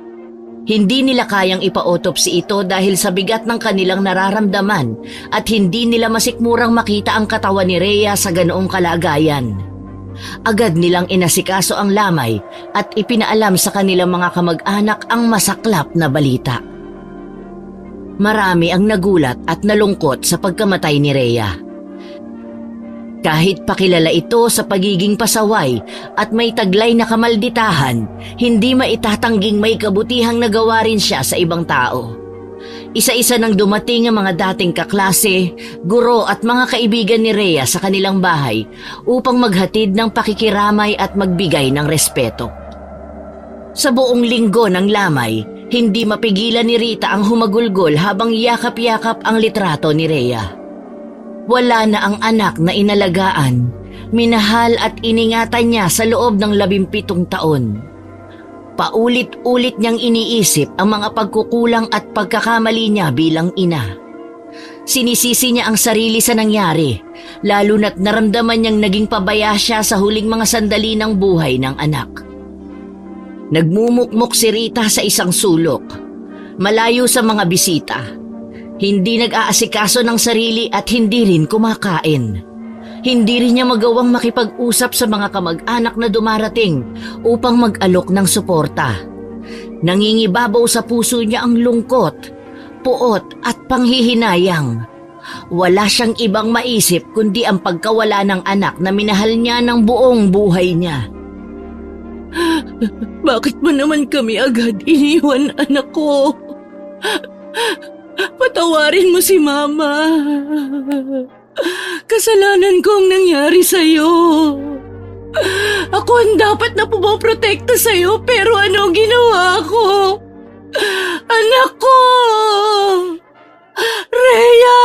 Hindi nila kayang ipa-autopsy ito dahil sa bigat ng kanilang nararamdaman at hindi nila masikmurang makita ang katawan ni Rhea sa ganoong kalagayan. Agad nilang inasikaso ang lamay at ipinaalam sa kanilang mga kamag-anak ang masaklap na balita. Marami ang nagulat at nalungkot sa pagkamatay ni Rhea. Kahit pakilala ito sa pagiging pasaway at may taglay na kamalditahan, hindi maitatangging may kabutihang nagawa rin siya sa ibang tao. Isa-isa nang dumating ang mga dating kaklase, guro at mga kaibigan ni Rhea sa kanilang bahay upang maghatid ng pakikiramay at magbigay ng respeto. Sa buong linggo ng lamay, hindi mapigilan ni Rita ang humagulgol habang yakap-yakap ang litrato ni Rhea. Wala na ang anak na inalagaan, minahal at iningatan niya sa loob ng 17 taon. Paulit-ulit niyang iniisip ang mga pagkukulang at pagkakamali niya bilang ina. Sinisisi niya ang sarili sa nangyari, lalo na't naramdaman niyang naging pabaya siya sa huling mga sandali ng buhay ng anak. Nagmumukmok si Rita sa isang sulok, malayo sa mga bisita. Hindi nag-aasikaso ng sarili at hindi rin kumakain. Hindi rin niya magawang makipag-usap sa mga kamag-anak na dumarating upang mag-alok ng suporta. Nangingibabaw sa puso niya ang lungkot, puot at panghihinayang. Wala siyang ibang maisip kundi ang pagkawala ng anak na minahal niya ng buong buhay niya. Bakit mo naman kami agad iniwan, anak ko? Patawarin mo si Mama. Kasalanan ko ang nangyari sa'yo. Ako ang dapat na pumoprotekta sa'yo pero ano ginawa ko? Anak ko! Rhea!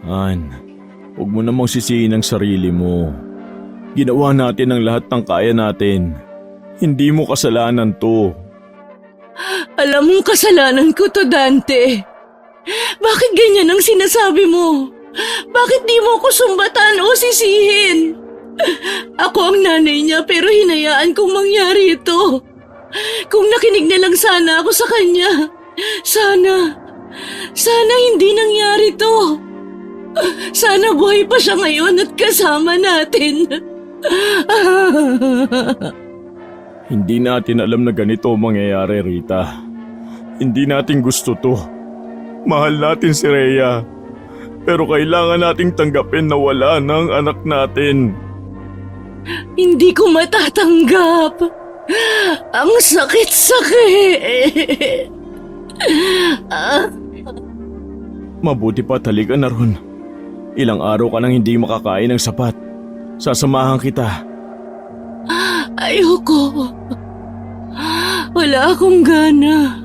Han, huwag mo namang sisihin ang sarili mo. Ginawa natin ang lahat ng kaya natin. Hindi mo kasalanan to. Alam mong kasalanan ko to, Dante. Bakit ganyan ang sinasabi mo? Bakit di mo ako sumbatan o sisihin? Ako ang nanay niya pero hinayaan kong mangyari ito. Kung nakinig na lang sana ako sa kanya, sana hindi nangyari to. Sana buhay pa siya ngayon at kasama natin. Hindi natin alam na ganito ang mangyayari, Rita. Hindi natin gusto to. Mahal natin si Rhea. Pero kailangan nating tanggapin na wala na ang anak natin. Hindi ko matatanggap. Ang sakit-sakit. Mabuti pa taliga na ron. Ilang araw ka nang hindi makakain ng sapat. Sasamahan kita. Ayoko. Wala akong gana.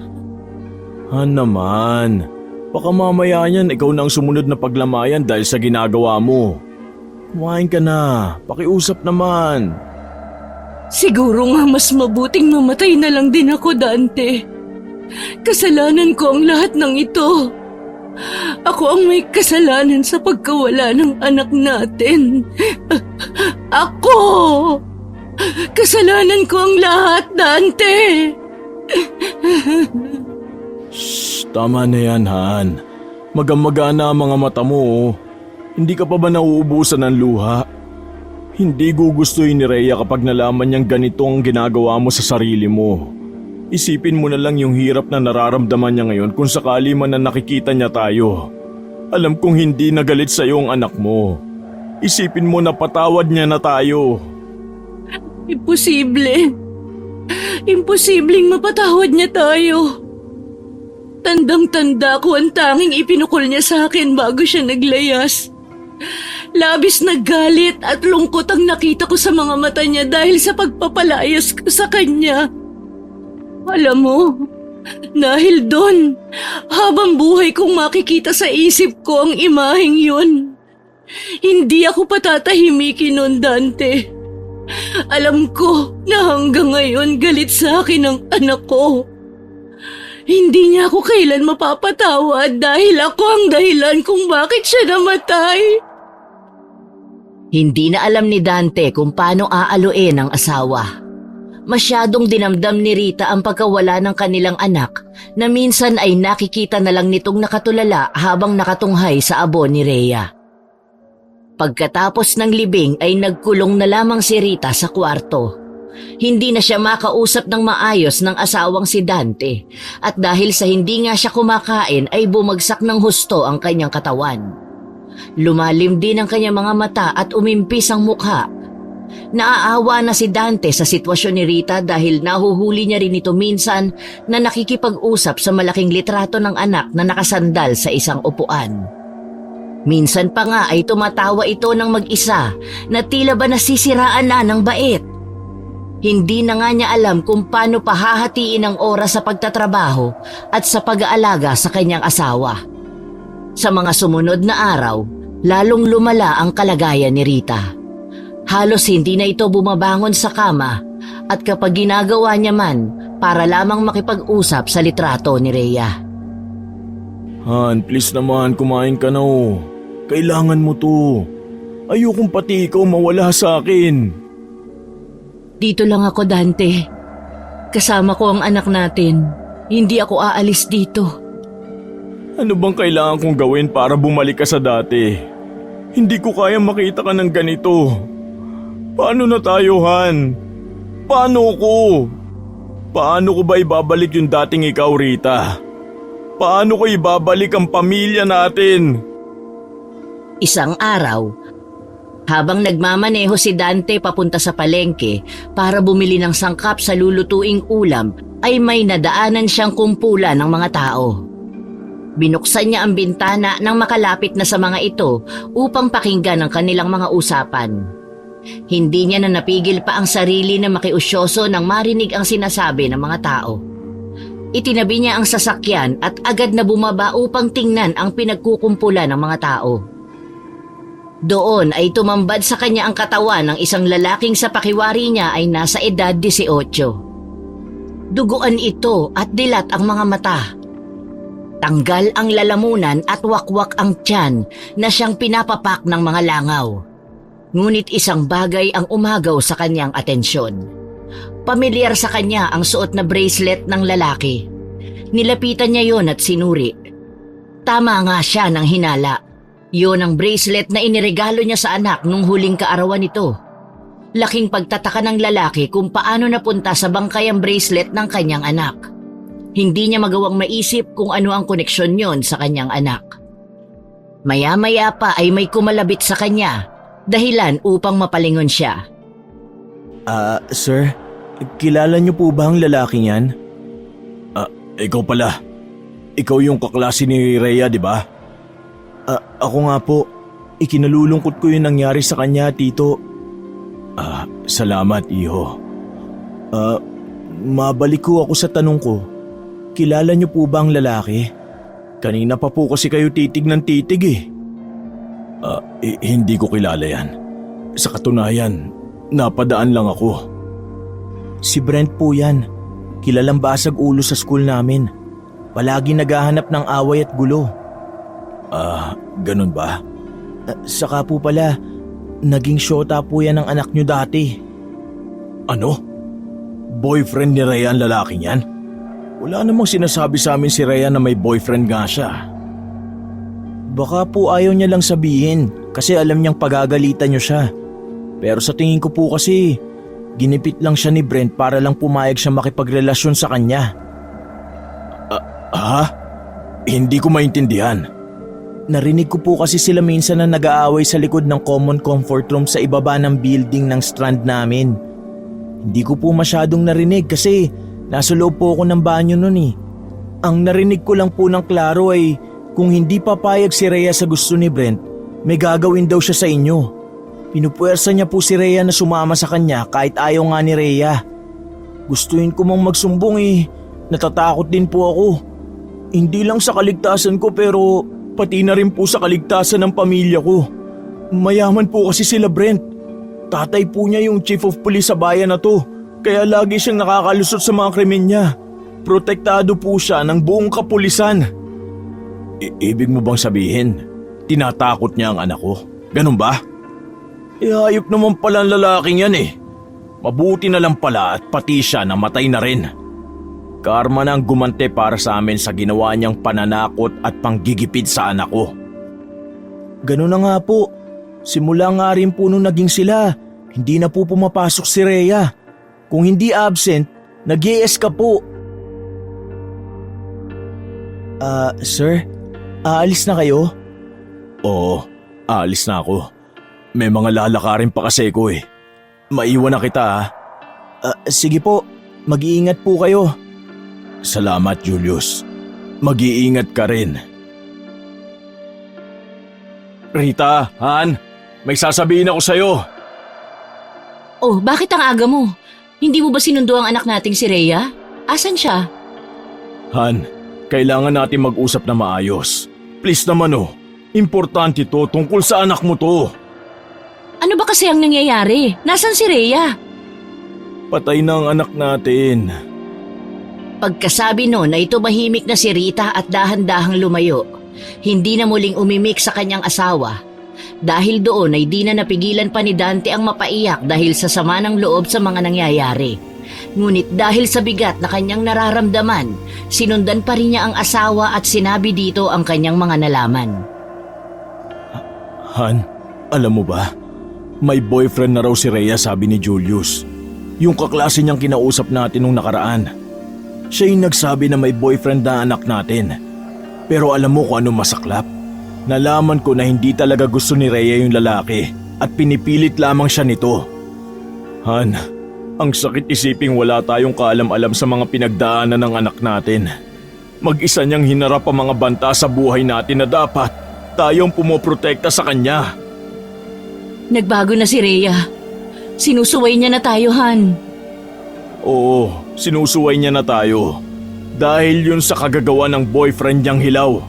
Han naman. Baka mamaya niyan ikaw na ang sumunod na paglamayan dahil sa ginagawa mo. Kumain ka na. Pakiusap naman. Siguro nga mas mabuting mamatay na lang din ako, Dante. Kasalanan ko ang lahat ng ito. Ako ang may kasalanan sa pagkawala ng anak natin. Ako! Kasalanan ko ang lahat, Dante! Shh, tama na yan, Han. Magamaga na ang mga mata mo. Oh. Hindi ka pa ba nauubusan ng luha? Hindi gugustuhin ni Rhea kapag nalaman niyang ganito ang ginagawa mo sa sarili mo. Isipin mo na lang yung hirap na nararamdaman niya ngayon kung sakali man na nakikita niya tayo. Alam kong hindi nagalit sa iyo ang anak mo. Isipin mo na patawad niya na tayo. Imposible. Imposibleng mapatawad niya tayo. Tandang-tanda ko ang tanging ipinukol niya sa akin bago siya naglayas. Labis na galit at lungkot ang nakita ko sa mga mata niya dahil sa pagpapalayas ko sa kanya. Alam mo, dahil doon, habang buhay kong makikita sa isip ko ang imaheng yun. Hindi ako patatahimikin nun, Dante. Alam ko na hanggang ngayon galit sa akin ang anak ko. Hindi niya ako kailan mapapatawad dahil ako ang dahilan kung bakit siya namatay. Hindi na alam ni Dante kung paano aaluin ang asawa. Masyadong dinamdam ni Rita ang pagkawala ng kanilang anak na minsan ay nakikita na lang nitong nakatulala habang nakatunghay sa abo ni Rhea. Pagkatapos ng libing ay nagkulong na lamang si Rita sa kwarto. Hindi na siya makausap ng maayos ng asawang si Dante at dahil sa hindi nga siya kumakain ay bumagsak ng husto ang kanyang katawan. Lumalim din ang kanyang mga mata at umimpis ang mukha. Naaawa na si Dante sa sitwasyon ni Rita dahil nahuhuli niya rin ito minsan na nakikipag-usap sa malaking litrato ng anak na nakasandal sa isang upuan. Minsan pa nga ay tumatawa ito ng mag-isa na tila ba nasisiraan na ng bait. Hindi na nga niya alam kung paano pahahatiin ang oras sa pagtatrabaho at sa pag-aalaga sa kanyang asawa. Sa mga sumunod na araw, lalong lumala ang kalagayan ni Rita. Halos hindi na ito bumabangon sa kama at kapag ginagawa niya man para lamang makipag-usap sa litrato ni Rhea. Han, please naman, kumain ka na oh. Kailangan mo to. Ayokong pati ikaw mawala sa akin. Dito lang ako, Dante. Kasama ko ang anak natin. Hindi ako aalis dito. Ano bang kailangan kong gawin para bumalik ka sa dati? Hindi ko kaya makita ka ng ganito. Paano na tayo, Han? Paano ko? Paano ko ba ibabalik yung dating ikaw, Rita? Paano ko ibabalik ang pamilya natin? Isang araw, habang nagmamaneho si Dante papunta sa palengke para bumili ng sangkap sa lulutuing ulam, ay may nadaanan siyang kumpulan ng mga tao. Binuksan niya ang bintana nang makalapit na sa mga ito upang pakinggan ang kanilang mga usapan. Hindi niya na napigil pa ang sarili na makiusyoso nang marinig ang sinasabi ng mga tao. Itinabi niya ang sasakyan at agad na bumaba upang tingnan ang pinagkukumpulan ng mga tao. Doon ay tumambad sa kanya ang katawan ng isang lalaking sa pakiwari niya ay nasa edad 18. Duguan ito at dilat ang mga mata. Tanggal ang lalamunan at wakwak ang tiyan na siyang pinapapak ng mga langaw. Ngunit isang bagay ang umagaw sa kanyang atensyon. Pamilyar sa kanya ang suot na bracelet ng lalaki. Nilapitan niya yon at sinuri. Tama nga siya ng hinala. Yon ang bracelet na iniregalo niya sa anak nung huling kaarawan nito. Laking pagtataka ng lalaki kung paano napunta sa bangkay ang bracelet ng kanyang anak. Hindi niya magawang maisip kung ano ang koneksyon yon sa kanyang anak. Maya-maya pa ay may kumalabit sa kanya, dahilan upang mapalingon siya. Sir, kilala niyo po ba ang lalaking yan? Ikaw pala. Ikaw yung kaklase ni Rhea, di ba? Ako nga po. Ikinalulungkot ko yung nangyari sa kanya, tito. Salamat, iho. Mabalik ko ako sa tanong ko. Kilala niyo po ba ang lalaki? Kanina pa po kasi kayo titig ng titig eh. Hindi ko kilala yan. Sa katunayan, napadaan lang ako. Si Brent po yan. Kilalang basag ulo sa school namin. Palagi naghahanap ng away at gulo. Ganun ba? Saka po pala, naging syota po yan ng anak nyo dati. Ano? Boyfriend ni Rhea ang lalaking yan? Wala namang sinasabi sa amin si Rhea na may boyfriend nga siya. Baka po ayaw niya lang sabihin kasi alam niyang pagagalitan niyo siya. Pero sa tingin ko po kasi, ginipit lang siya ni Brent para lang pumayag siya makipagrelasyon sa kanya. Hindi ko maintindihan. Narinig ko po kasi sila minsan na nag-aaway sa likod ng common comfort room sa ibaba ng building ng strand namin. Hindi ko po masyadong narinig kasi nasa loob po ako ng banyo nun eh. Ang narinig ko lang po ng klaro ay kung hindi papayag si Rhea sa gusto ni Brent, may gagawin daw siya sa inyo. Pinupuwersa niya po si Rhea na sumama sa kanya kahit ayaw nga ni Rhea. Gustuin ko mang magsumbong eh, natatakot din po ako. Hindi lang sa kaligtasan ko pero pati na rin po sa kaligtasan ng pamilya ko. Mayaman po kasi sila Brent. Tatay po niya yung chief of police sa bayan na to, kaya lagi siyang nakakalusot sa mga krimen niya. Protektado po siya ng buong kapulisan. Ibig mo bang sabihin, tinatakot niya ang anak ko? Ganun ba? Hayop naman pala ang lalaking yan eh. Mabuti na lang pala at pati siya namatay na rin. Karma na ang gumante para sa amin sa ginawa niyang pananakot at panggigipid sa anak ko. Ganun na nga po. Simula nga rin po nung naging sila, hindi na po pumapasok si Rhea. Kung hindi absent, nag-i-escape po. Sir, aalis na kayo? Oo, aalis na ako. May mga lalakarin pa kasi ko eh. Maiwan na kita ha. Sige po, mag-iingat po kayo. Salamat Julius. Mag-iingat ka rin. Rita, Han, may sasabihin ako sa'yo. Oh, bakit ang aga mo? Hindi mo ba sinundo ang anak nating si Rhea? Asan siya? Han, kailangan natin mag-usap na maayos. Please naman oh, importante to tungkol sa anak mo to. Ano ba kasi ang nangyayari? Nasaan si Rhea? Patay na ang anak natin. Pagkasabi noon ay tumahimik na si Rita at dahan-dahang lumayo. Hindi na muling umimik sa kanyang asawa. Dahil doon ay di na napigilan pa ni Dante ang mapaiyak dahil sa sama ng loob sa mga nangyayari. Ngunit dahil sa bigat na kanyang nararamdaman, sinundan pa rin niya ang asawa at sinabi dito ang kanyang mga nalaman. Han, alam mo ba? May boyfriend na raw si Rhea, sabi ni Julius. Yung kaklase niyang kinausap natin nung nakaraan. Siya yung nagsabi na may boyfriend na anak natin. Pero alam mo kung anong masaklap? Nalaman ko na hindi talaga gusto ni Rhea yung lalaki at pinipilit lamang siya nito. Han, ang sakit isiping wala tayong kaalam-alam sa mga pinagdaanan ng anak natin. Mag-isa niyang hinarap ang mga banta sa buhay natin na dapat tayong pumoprotekta sa kanya. Nagbago na si Rhea. Sinusuway niya na tayo, Han. Oo, sinusuway niya na tayo. Dahil yun sa kagagawa ng boyfriend niyang hilaw.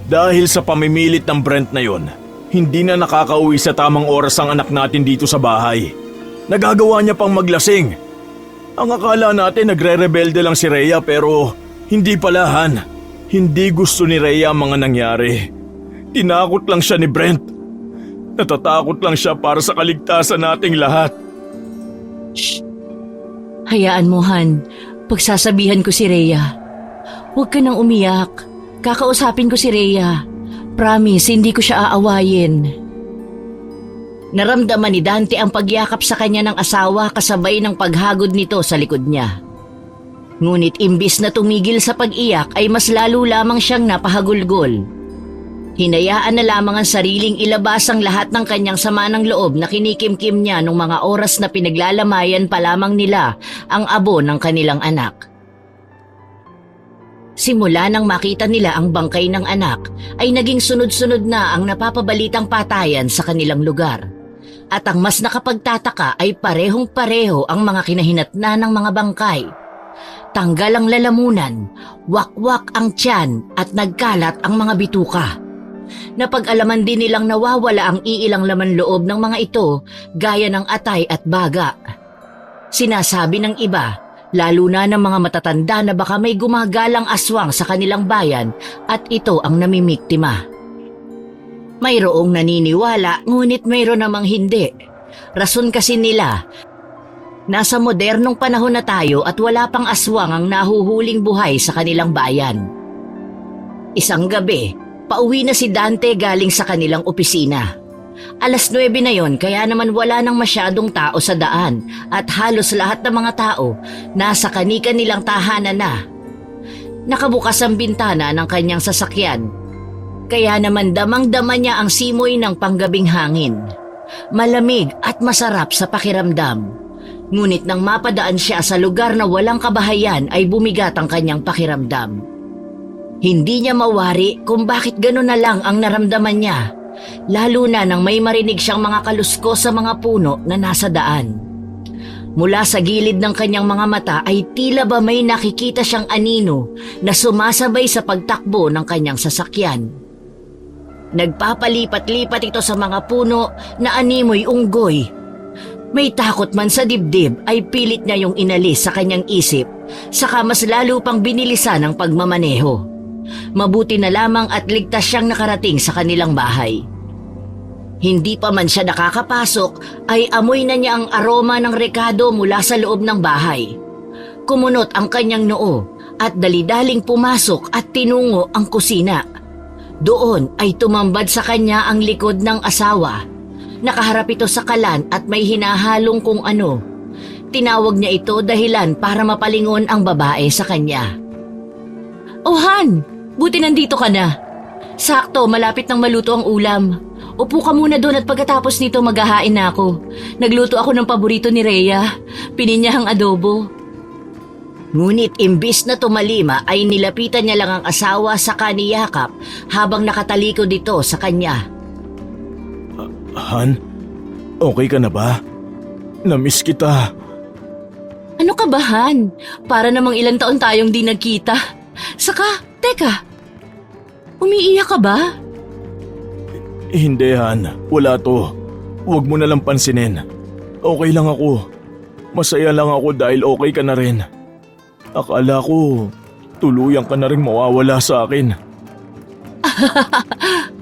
Dahil sa pamimilit ng Brent na yun, hindi na nakakauwi sa tamang oras ang anak natin dito sa bahay. Nagagawa niya pang maglasing. Ang akala natin nagre-rebelde lang si Rhea pero hindi pala Han. Hindi gusto ni Rhea ang mga nangyari. Tinakot lang siya ni Brent. Natatakot lang siya para sa kaligtasan nating lahat. Shh! Hayaan mo, Han. Pagsasabihan ko si Rhea. Huwag ka nang umiyak. Kakausapin ko si Rhea. Promise, hindi ko siya aawayin. Naramdaman ni Dante ang pagyakap sa kanya ng asawa kasabay ng paghagod nito sa likod niya. Ngunit imbis na tumigil sa pag-iyak ay mas lalo lamang siyang napahagulgol. Hinayaan na lamang ang sariling ilabas ang lahat ng kanyang sama ng loob na kinikimkim niya nung mga oras na pinaglalamayan pa lamang nila ang abo ng kanilang anak. Simula nang makita nila ang bangkay ng anak, ay naging sunod-sunod na ang napapabalitang patayan sa kanilang lugar. At ang mas nakapagtataka ay parehong-pareho ang mga kinahinatnan ng mga bangkay. Tanggal ang lalamunan, wakwak ang tiyan at nagkalat ang mga bituka. Napag-alaman din nilang nawawala ang iilang laman loob ng mga ito gaya ng atay at baga. Sinasabi ng iba, lalo na ng mga matatanda na baka may gumagalang aswang sa kanilang bayan at ito ang namimiktima. Mayroong naniniwala ngunit mayroon namang hindi. Rason kasi nila, nasa modernong panahon na tayo at wala pang aswang ang nahuhuling buhay sa kanilang bayan. Isang gabi, pauwi na si Dante galing sa kanilang opisina. 9:00 na yon kaya naman wala nang masyadong tao sa daan at halos lahat ng mga tao nasa kani-kanilang tahanan na. Nakabukas ang bintana ng kanyang sasakyan. Kaya naman damang-dama niya ang simoy ng panggabing hangin. Malamig at masarap sa pakiramdam. Ngunit nang mapadaan siya sa lugar na walang kabahayan ay bumigat ang kanyang pakiramdam. Hindi niya mawari kung bakit gano'n na lang ang naramdaman niya. Lalo na nang may marinig siyang mga kalusko sa mga puno na nasa daan. Mula sa gilid ng kanyang mga mata ay tila ba may nakikita siyang anino na sumasabay sa pagtakbo ng kanyang sasakyan. Nagpapalipat-lipat ito sa mga puno na animoy unggoy. May takot man sa dibdib ay pilit niya yung inalis sa kanyang isip, saka mas lalo pang binilisan ang pagmamaneho. Mabuti na lamang at ligtas siyang nakarating sa kanilang bahay. Hindi pa man siya nakakapasok ay amoy na niya ang aroma ng rekado mula sa loob ng bahay. Kumunot ang kanyang noo at dali-daling pumasok at tinungo ang kusina. Doon ay tumambad sa kanya ang likod ng asawa. Nakaharap ito sa kalan at may hinahalong kung ano. Tinawag niya ito dahilan para mapalingon ang babae sa kanya. "Oh Han, buti nandito ka na. Sakto, malapit nang maluto ang ulam. Upo ka muna doon at pagkatapos nito maghahain na ako. Nagluto ako ng paborito ni Rhea, pininyahang adobo." Ngunit imbis na tumalima ay nilapitan niya lang ang asawa sa kaniyakap habang nakatalikod dito sa kanya. Han, okay ka na ba? Namiss kita. "Ano ka ba, Han? Para namang ilang taon tayong di nagkita. Saka, teka, umiiyak ka ba?" Hindi Han, wala to. Huwag mo na lang pansinin. Okay lang ako. Masaya lang ako dahil okay ka na rin. Akala ko, tuluyan ka na rin mawawala sa akin.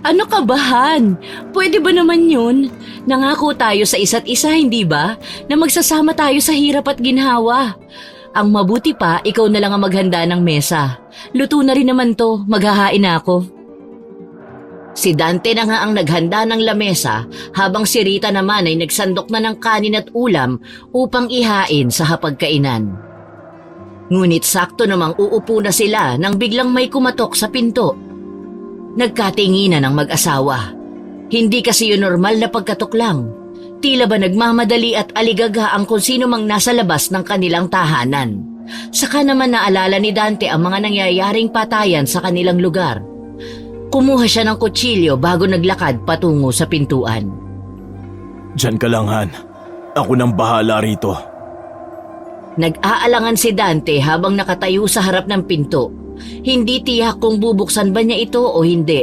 Ano ka ba, Han? Pwede ba naman yun? Nangako tayo sa isa't isa, hindi ba? Na magsasama tayo sa hirap at ginhawa. Ang mabuti pa, ikaw na lang ang maghanda ng mesa. Luto na rin naman to, maghahain na ako. Si Dante na nga ang naghanda ng lamesa habang si Rita naman ay nagsandok na ng kanin at ulam upang ihain sa hapagkainan. Ngunit sakto namang uupo na sila nang biglang may kumatok sa pinto. Nagkatinginan ang mag-asawa. Hindi kasi yun normal na pagkatok lang. Tila ba nagmamadali at aligaga ang kung sino mang nasa labas ng kanilang tahanan. Saka naman naalala ni Dante ang mga nangyayaring patayan sa kanilang lugar. Kumuha siya ng kutsilyo bago naglakad patungo sa pintuan. Diyan ka lang Han. Ako nang bahala rito. Nag-aalangan si Dante habang nakatayo sa harap ng pinto. Hindi tiyak kung bubuksan ba niya ito o hindi.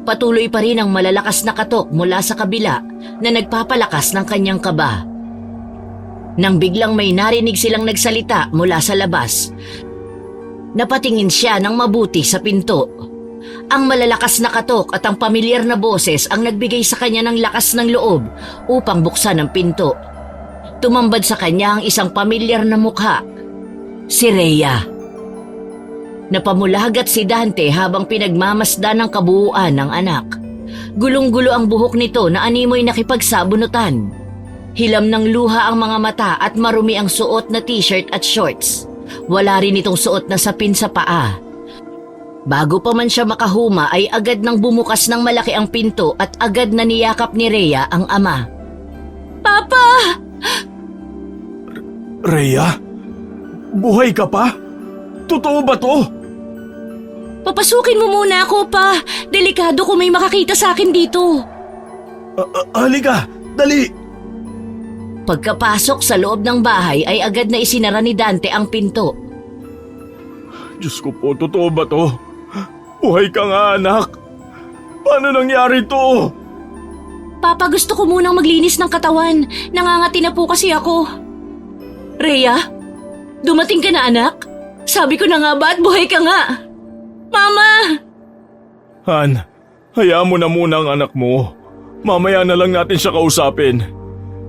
Patuloy pa rin ang malalakas na katok mula sa kabila na nagpapalakas ng kanyang kaba. Nang biglang may narinig silang nagsalita mula sa labas, napatingin siya ng mabuti sa pinto. Ang malalakas na katok at ang pamilyar na boses ang nagbigay sa kanya ng lakas ng loob upang buksan ang pinto. Tumambad sa kanya ang isang pamilyar na mukha, si Rhea. Napamulagat si Dante habang pinagmamasdan ng kabuuan ng anak. Gulong-gulo ang buhok nito na animoy nakipagsabunutan. Hilam ng luha ang mga mata at marumi ang suot na t-shirt at shorts. Wala rin itong suot na sapin sa paa. Bago pa man siya makahuma ay agad nang bumukas ng malaki ang pinto at agad na niyakap ni Rhea ang ama. "Papa!" Rhea? Buhay ka pa? Totoo ba to? "Papasukin mo muna ako, pa. Delikado kung may makakita sa akin dito." Halika, dali! Pagkapasok sa loob ng bahay ay agad na isinara ni Dante ang pinto. Diyos ko po, totoo ba to? Buhay ka nga anak! Paano nangyari to? "Papa, gusto ko munang maglinis ng katawan. Nangangati na po kasi ako." Rhea? Dumating ka na, anak? Sabi ko na nga ba at buhay ka nga? Mama! Han, hayaan mo na muna ang anak mo. Mamaya na lang natin siya kausapin.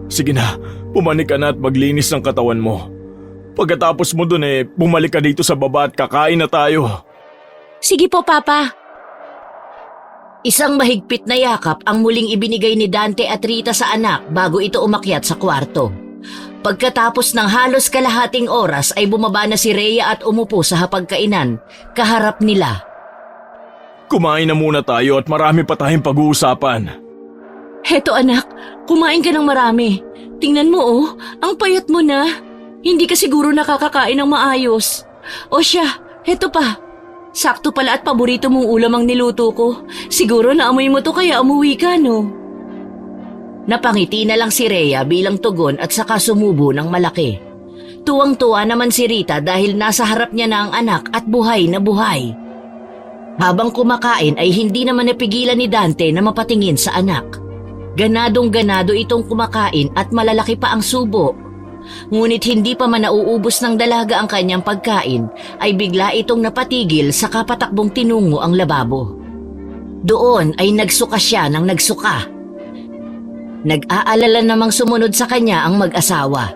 Sige na, pumanik ka na at maglinis ng katawan mo. Pagkatapos mo dun bumalik ka dito sa baba at kakain na tayo. Sige po, Papa. Isang mahigpit na yakap ang muling ibinigay ni Dante at Rita sa anak bago ito umakyat sa kwarto. Pagkatapos ng halos kalahating oras ay bumaba na si Rhea at umupo sa hapagkainan, kaharap nila. Kumain na muna tayo at marami pa tayong pag-uusapan. Heto anak, kumain ka ng marami. Tingnan mo ang payat mo na. Hindi ka siguro nakakakain ng maayos. O siya, heto pa. Sakto pala at paborito mong ulam ang niluto ko. Siguro naamoy mo to kaya umuwi ka, no? Napangiti na lang si Rhea bilang tugon at saka sumubo ng malaki. Tuwang-tuwa naman si Rita dahil nasa harap niya na ang anak at buhay na buhay. Habang kumakain ay hindi naman napigilan ni Dante na mapatingin sa anak. Ganadong-ganado itong kumakain at malalaki pa ang subo. Ngunit hindi pa man nauubos ng dalaga ang kanyang pagkain ay bigla itong napatigil sa kapatakbong tinungo ang lababo. Doon ay nagsuka siya ng nagsuka. Nag-aalala namang sumunod sa kanya ang mag-asawa.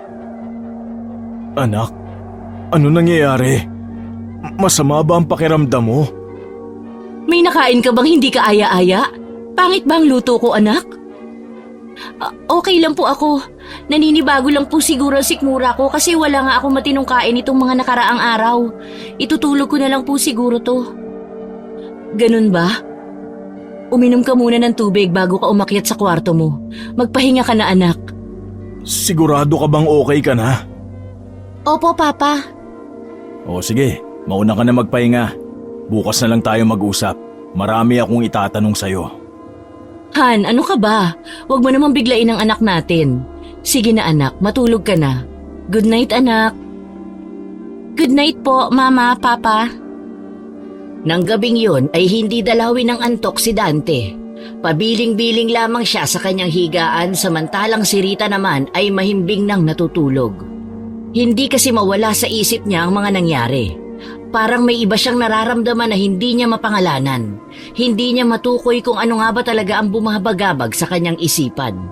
Anak, ano nangyayari? Masama ba ang pakiramdam mo? May nakain ka bang hindi ka aya-aya? Pangit ba ang luto ko, anak? Okay lang po ako. Naninibago lang po siguro ang sikmura ko kasi wala nga ako matinong kain itong mga nakaraang araw. Itutulog ko na lang po siguro to. Ganun ba? Uminom ka muna ng tubig bago ka umakyat sa kwarto mo. Magpahinga ka na, anak. Sigurado ka bang okay ka na? Opo, Papa. O sige, mauna ka na magpahinga. Bukas na lang tayo mag-usap. Marami akong itatanong sa'yo. Han, ano ka ba? Huwag mo namang biglain ang anak natin. Sige na anak, matulog ka na. Good night, anak. Good night po, Mama, Papa. Nang gabing yun ay hindi dalawin ng antok si Dante. Pabiling-biling lamang siya sa kanyang higaan samantalang si Rita naman ay mahimbing nang natutulog. Hindi kasi mawala sa isip niya ang mga nangyari. Parang may iba siyang nararamdaman na hindi niya mapangalanan. Hindi niya matukoy kung ano nga ba talaga ang bumabagabag sa kanyang isipan.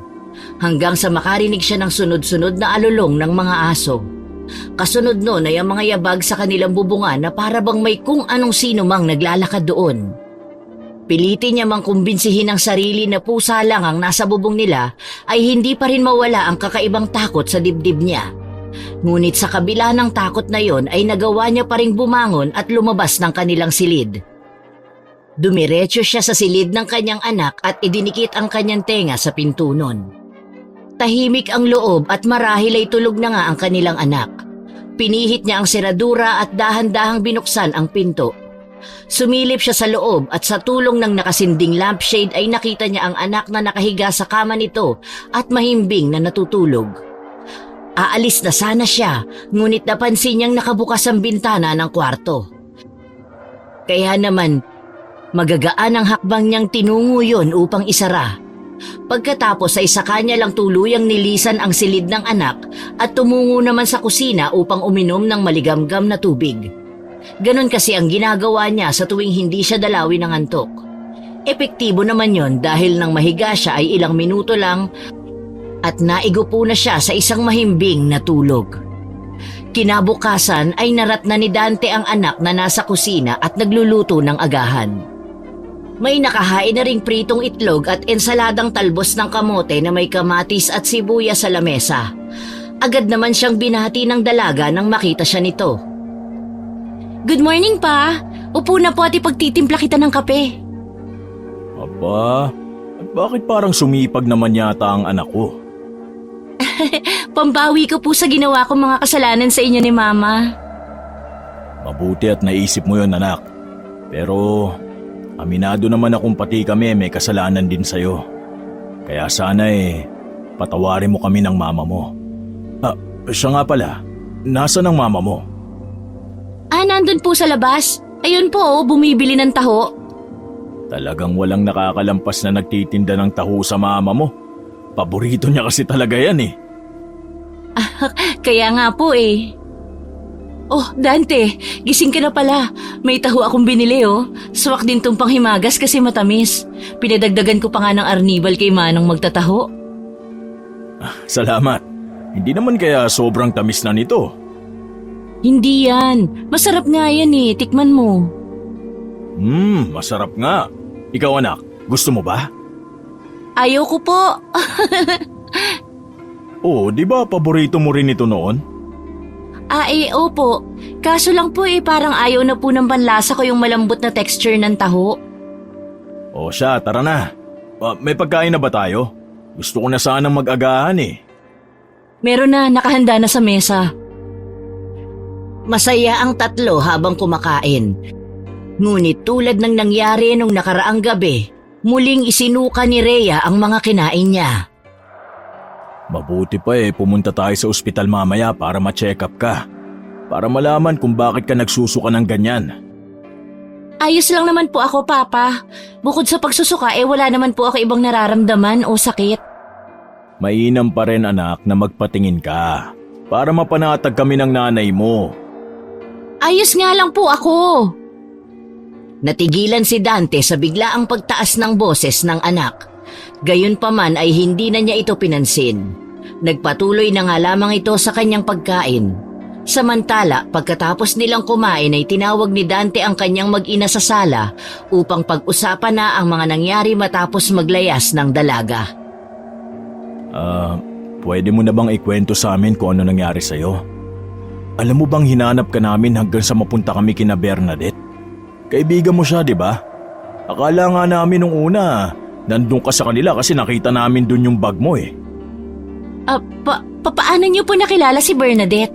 Hanggang sa makarinig siya ng sunod-sunod na alulong ng mga aso. Kasunod nun ay ang mga yabag sa kanilang bubungan na para bang may kung anong sino mang naglalakad doon. Pilitin niya mang kumbinsihin ang sarili na pusa lang ang nasa bubong nila ay hindi pa rin mawala ang kakaibang takot sa dibdib niya. Ngunit sa kabila ng takot na yon ay nagawa niya pa ring bumangon at lumabas ng kanilang silid. Dumiretso siya sa silid ng kanyang anak at idinikit ang kanyang tenga sa pinto nun. Tahimik ang loob at marahil ay tulog na nga ang kanilang anak. Pinihit niya ang seradura at dahan-dahang binuksan ang pinto. Sumilip siya sa loob at sa tulong ng nakasinding lampshade ay nakita niya ang anak na nakahiga sa kama nito at mahimbing na natutulog. Aalis na sana siya, ngunit napansin niyang nakabukas ang bintana ng kwarto. Kaya naman, magagaan ang hakbang niyang tinungo yon upang isara. Pagkatapos ay saka niya lang tuluyang nilisan ang silid ng anak at tumungo naman sa kusina upang uminom ng maligamgam na tubig. Ganon kasi ang ginagawa niya sa tuwing hindi siya dalawin ng antok. Epektibo naman yon dahil nang mahiga siya ay ilang minuto lang at naigupo na siya sa isang mahimbing na tulog. Kinabukasan ay naratna ni Dante ang anak na nasa kusina at nagluluto ng agahan. May nakahain na ring pritong itlog at ensaladang talbos ng kamote na may kamatis at sibuyas sa lamesa. Agad naman siyang binati ng dalaga nang makita siya nito. Good morning, Pa. Upo na po at ipagtitimpla kita ng kape. Aba, at bakit parang sumipag naman yata ang anak ko? Pambawi ko po sa ginawa kong mga kasalanan sa inyo ni Mama. Mabuti at naisip mo yon, anak. Pero aminado naman akong pati kami may kasalanan din sa'yo. Kaya sana patawarin mo kami ng mama mo. Siya nga pala, nasaan ang mama mo? Nandun po sa labas. Ayun po, bumibili ng taho. Talagang walang nakakalampas na nagtitinda ng taho sa mama mo. Paborito niya kasi talaga yan . Kaya nga po eh. Oh, Dante, gising ka na pala. May taho akong binili oh. Swak din tong panghimagas kasi matamis. Pinadagdagan ko pa nga ng arnibal kay Manong magtataho. Salamat. Hindi naman kaya sobrang tamis na nito. Hindi yan. Masarap nga yan eh. Tikman mo. Masarap nga. Ikaw anak, gusto mo ba? Ayaw ko po. Oo, di ba paborito mo rin ito noon? Opo. Kaso lang po parang ayaw na po ng panlasa ko yung malambot na texture ng taho. O siya, tara na. May pagkain na ba tayo? Gusto ko na sanang mag-agahan eh. Meron na, nakahanda na sa mesa. Masaya ang tatlo habang kumakain. Ngunit tulad ng nangyari nung nakaraang gabi, muling isinuka ni Rhea ang mga kinain niya. Mabuti pa pumunta tayo sa ospital mamaya para ma-check up ka. Para malaman kung bakit ka nagsusuka ng ganyan. Ayos lang naman po ako, Papa. Bukod sa pagsusuka, wala naman po ako ibang nararamdaman o sakit. Mainam pa rin anak na magpatingin ka. Para mapanatag kami ng nanay mo. Ayos nga lang po ako. Natigilan si Dante sa biglaang pagtaas ng boses ng anak. Gayunpaman ay hindi na niya ito pinansin. Nagpatuloy na nga lamang ito sa kanyang pagkain. Samantala, pagkatapos nilang kumain ay tinawag ni Dante ang kanyang mag-ina sa sala upang pag-usapan na ang mga nangyari matapos maglayas ng dalaga. Pwede mo na bang ikwento sa amin kung ano nangyari sa'yo? Alam mo bang hinanap ka namin hanggang sa mapunta kami kina Bernadette? Kaibigan mo siya, di ba? Akala nga namin nung una, nandun ka sa kanila kasi nakita namin dun yung bag mo eh. Paano niyo po nakilala si Bernadette?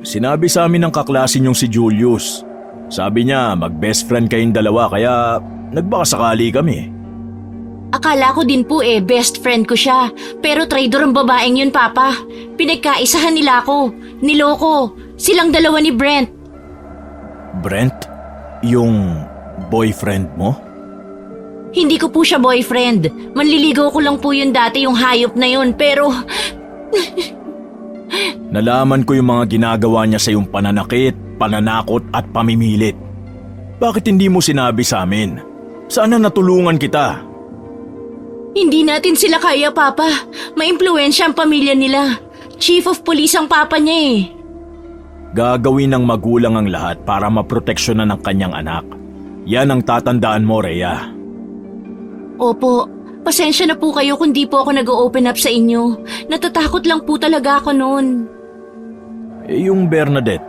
Sinabi sa amin ng kaklase niyong si Julius. Sabi niya mag-best friend kayong dalawa kaya nagbakasakali kami. Akala ko din po best friend ko siya. Pero traidor ang babaeng yun, Papa. Pinagkaisahan nila ako. Niloko. Silang dalawa ni Brent. Brent? Yung boyfriend mo? Hindi ko po siya boyfriend. Manliligaw ko lang po yun dati yung hayop na yun. Pero Nalaman ko yung mga ginagawa niya sa iyong pananakit, pananakot at pamimilit. Bakit hindi mo sinabi sa amin? Sana natulungan kita. hindi natin sila kaya, Papa. Maimpluwensya ang pamilya nila. Chief of Police ang papa niya Gagawin ng magulang ang lahat para maproteksyonan ng kanyang anak. Yan ang tatandaan mo, Rhea. Opo, pasensya na po kayo kung di po ako nag-open up sa inyo. Natatakot lang po talaga ako noon. Yung Bernadette,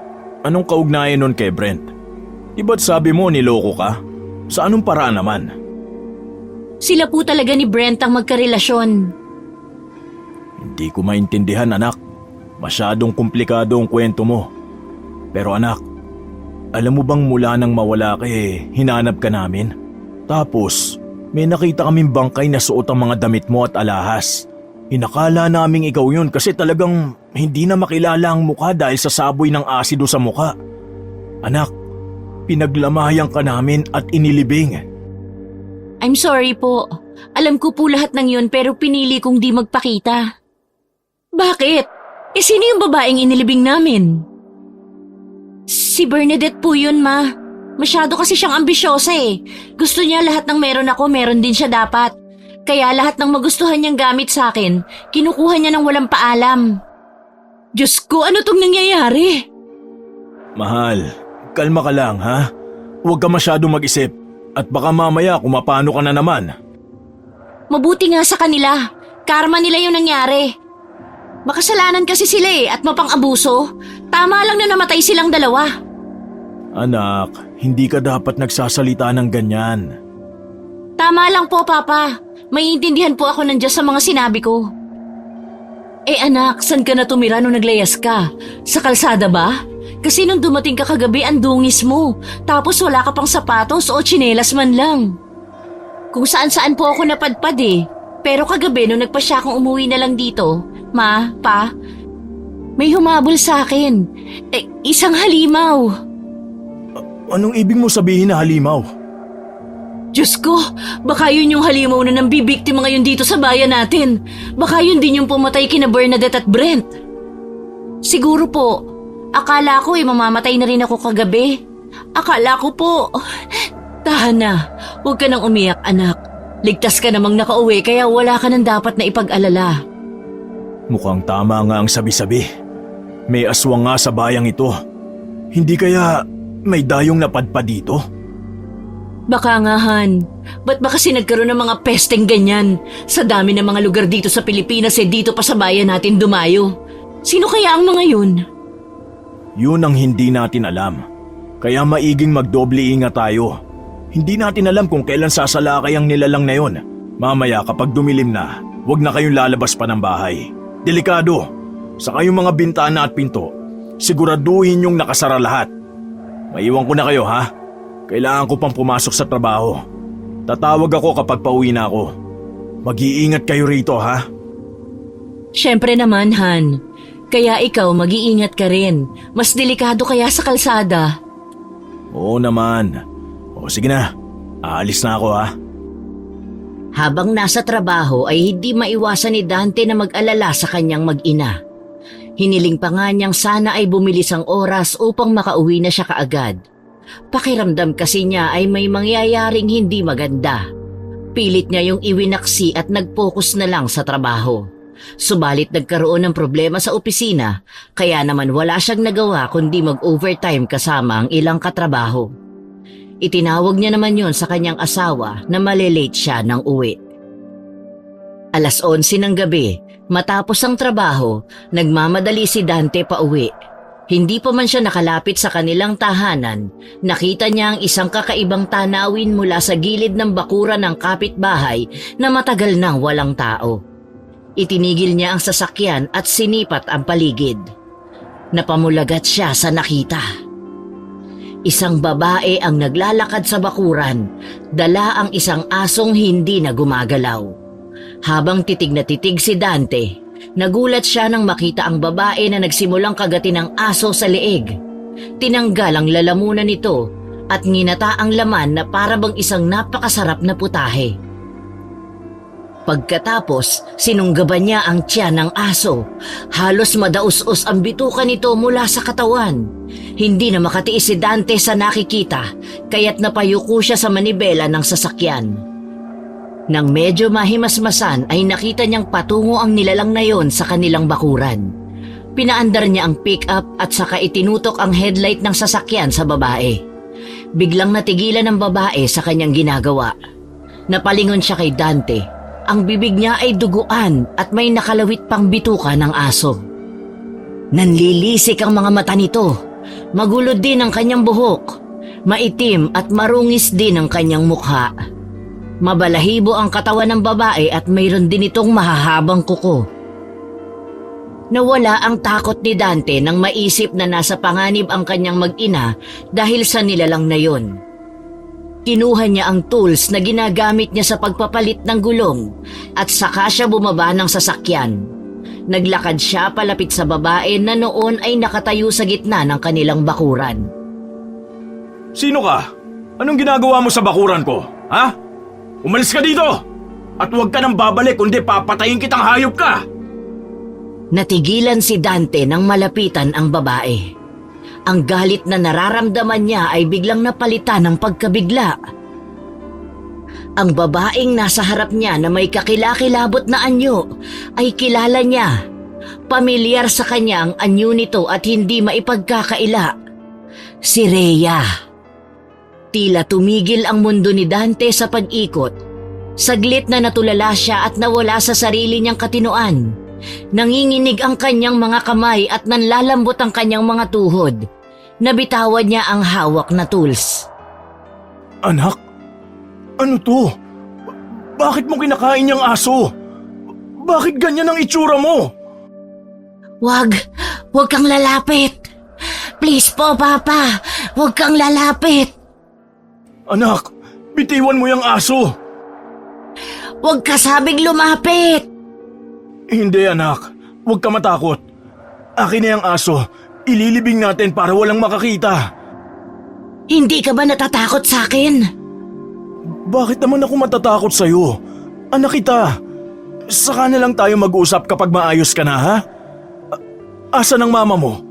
anong kaugnayan nun kay Brent? Di ba't sabi mo niloko ka? Sa anong paraan naman? Sila po talaga ni Brent ang magkarelasyon. Hindi ko maintindihan, anak. Masyadong komplikado ang kwento mo. Pero anak, alam mo bang mula nang mawala ka hinanap ka namin? Tapos, may nakita kaming bangkay na suot ang mga damit mo at alahas. Inakala naming ikaw yun kasi talagang hindi na makilala ang mukha dahil sa saboy ng asido sa mukha. Anak, pinaglamayan ka namin at inilibing. I'm sorry po. Alam ko po lahat ng yun pero pinili kong di magpakita. Bakit? Sino yung babaeng inilibing namin? Si Bernadette po yun, Ma. Masyado kasi siyang ambisyosa Gusto niya lahat ng meron ako, meron din siya dapat. Kaya lahat ng magustuhan niyang gamit sa akin, kinukuha niya ng walang paalam. Diyos ko, ano tong nangyayari? Mahal, kalma ka lang ha. Huwag ka masyadong mag-isip at baka mamaya kumapano ka na naman. Mabuti nga sa kanila. Karma nila yung nangyari. Makasalanan kasi sila at mapang-abuso. Tama lang na namatay silang dalawa. Anak, hindi ka dapat nagsasalita ng ganyan. Tama lang po, Papa. Maiintindihan po ako ng Diyos sa mga sinabi ko. Anak, saan ka na tumira nung naglayas ka? Sa kalsada ba? Kasi nung dumating ka kagabi, ang dungis mo. Tapos wala ka pang sapatos o tsinelas man lang. Kung saan-saan po ako napadpad Pero kagabi nung nagpasya akong umuwi na lang dito, Ma, Pa, may humabol sa akin. Isang halimaw. Anong ibig mo sabihin na halimaw? Diyos ko, baka yun yung halimaw na nang bibiktima ngayon dito sa bayan natin. Baka yun din yung pumatay kina Bernadette at Brent. Siguro po. Akala ko mamamatay na rin ako kagabi. Akala ko po. Tahan na, huwag ka nang umiyak anak. Ligtas ka namang nakauwi kaya wala ka nang dapat na ipag-alala. Mukhang tama nga ang sabi-sabi. May aswang nga sa bayang ito. Hindi kaya may dayong napadpad dito? Baka nga Han, ba't ba kasi nagkaroon ng mga pesteng ganyan? Sa dami ng mga lugar dito sa Pilipinas dito pa sa bayan natin dumayo. Sino kaya ang mga yun? Yun ang hindi natin alam. Kaya maiging magdoble ingat tayo. Hindi natin alam kung kailan sasalakay ang nilalang na yun. Mamaya kapag dumilim na, huwag na kayong lalabas pa ng bahay. Delikado. Sa kayong mga bintana at pinto, siguraduhin yung nakasara lahat. Maiwan ko na kayo ha. Kailangan ko pang pumasok sa trabaho. Tatawag ako kapag pauwi na ako. Mag-iingat kayo rito ha. Siyempre naman Han. Kaya ikaw mag-iingat ka rin. Mas delikado kaya sa kalsada. Oo naman. O sige na, aalis na ako ha. Habang nasa trabaho ay hindi maiwasan ni Dante na mag-alala sa kanyang mag-ina. Hiniling pa nga niyang sana ay bumilis ang oras upang makauwi na siya kaagad. Pakiramdam kasi niya ay may mangyayaring hindi maganda. Pilit niya yung iwinaksi at nag-focus na lang sa trabaho. Subalit nagkaroon ng problema sa opisina, kaya naman wala siyang nagawa kundi mag-overtime kasama ang ilang katrabaho. Itinawag niya naman yon sa kanyang asawa na malilate siya ng uwi. 11:00 ng gabi, matapos ang trabaho, nagmamadali si Dante pa uwi. Hindi pa man siya nakalapit sa kanilang tahanan, nakita niya ang isang kakaibang tanawin mula sa gilid ng bakuran ng kapitbahay na matagal nang walang tao. Itinigil niya ang sasakyan at sinipat ang paligid. Napamulagat siya sa nakita. Isang babae ang naglalakad sa bakuran, dala ang isang asong hindi na gumagalaw. Habang titig na titig si Dante, nagulat siya nang makita ang babae na nagsimulang kagatin ng aso sa leeg. Tinanggal ang lalamunan nito at nginata ang laman na parabang isang napakasarap na putahe. Pagkatapos, sinunggaban niya ang tiyan ng aso. Halos madaus-us ang bituka nito mula sa katawan. Hindi na makatiis si Dante sa nakikita, kaya't napayuko siya sa manibela ng sasakyan. Nang medyo mahimasmasan ay nakita niyang patungo ang nilalang na yon sa kanilang bakuran. Pinaandar niya ang pick-up at saka itinutok ang headlight ng sasakyan sa babae. Biglang natigilan ng babae sa kanyang ginagawa. Napalingon siya kay Dante. Ang bibig niya ay duguan at may nakalawit pang bituka ng aso. Nanlilisik ang mga mata nito. Magulo din ang kanyang buhok. Maitim at marungis din ang kanyang mukha. Mabalahibo ang katawan ng babae at mayroon din itong mahahabang kuko. Nawala ang takot ni Dante nang maisip na nasa panganib ang kanyang mag-ina dahil sa nilalang na yon. Kinuha niya ang tools na ginagamit niya sa pagpapalit ng gulong at saka siya bumaba ng sasakyan. Naglakad siya palapit sa babae na noon ay nakatayo sa gitna ng kanilang bakuran. Sino ka? Anong ginagawa mo sa bakuran ko? Ha? Umalis ka dito! At huwag ka nang babalik kundi papatayin kitang hayop ka! Natigilan si Dante nang malapitan ang babae. Ang galit na nararamdaman niya ay biglang napalitan ng pagkabigla. Ang babaeng nasa harap niya na may kakilakilabot na anyo ay kilala niya. Pamilyar sa kanya ang anyo nito at hindi maipagkakaila. Si Rhea. Tila tumigil ang mundo ni Dante sa pag-ikot. Saglit na natulala siya at nawala sa sarili niyang katinoan. Nanginginig ang kanyang mga kamay at nanlalambot ang kanyang mga tuhod. Nabitawan niya ang hawak na tools. Anak? Ano to? Bakit mo kinakain yung aso? Bakit ganyan ang itsura mo? Wag kang lalapit. Please po, Papa. Wag kang lalapit. Anak, bitiwan mo yung aso. Wag ka sabing lumapit. Hindi anak, huwag ka matakot. Akin na yung aso, ililibing natin para walang makakita. Hindi ka ba natatakot sa akin? Bakit naman ako matatakot sa'yo? Anak kita. Saka na lang tayo mag-usap kapag maayos ka na, ha? Asan ang mama mo?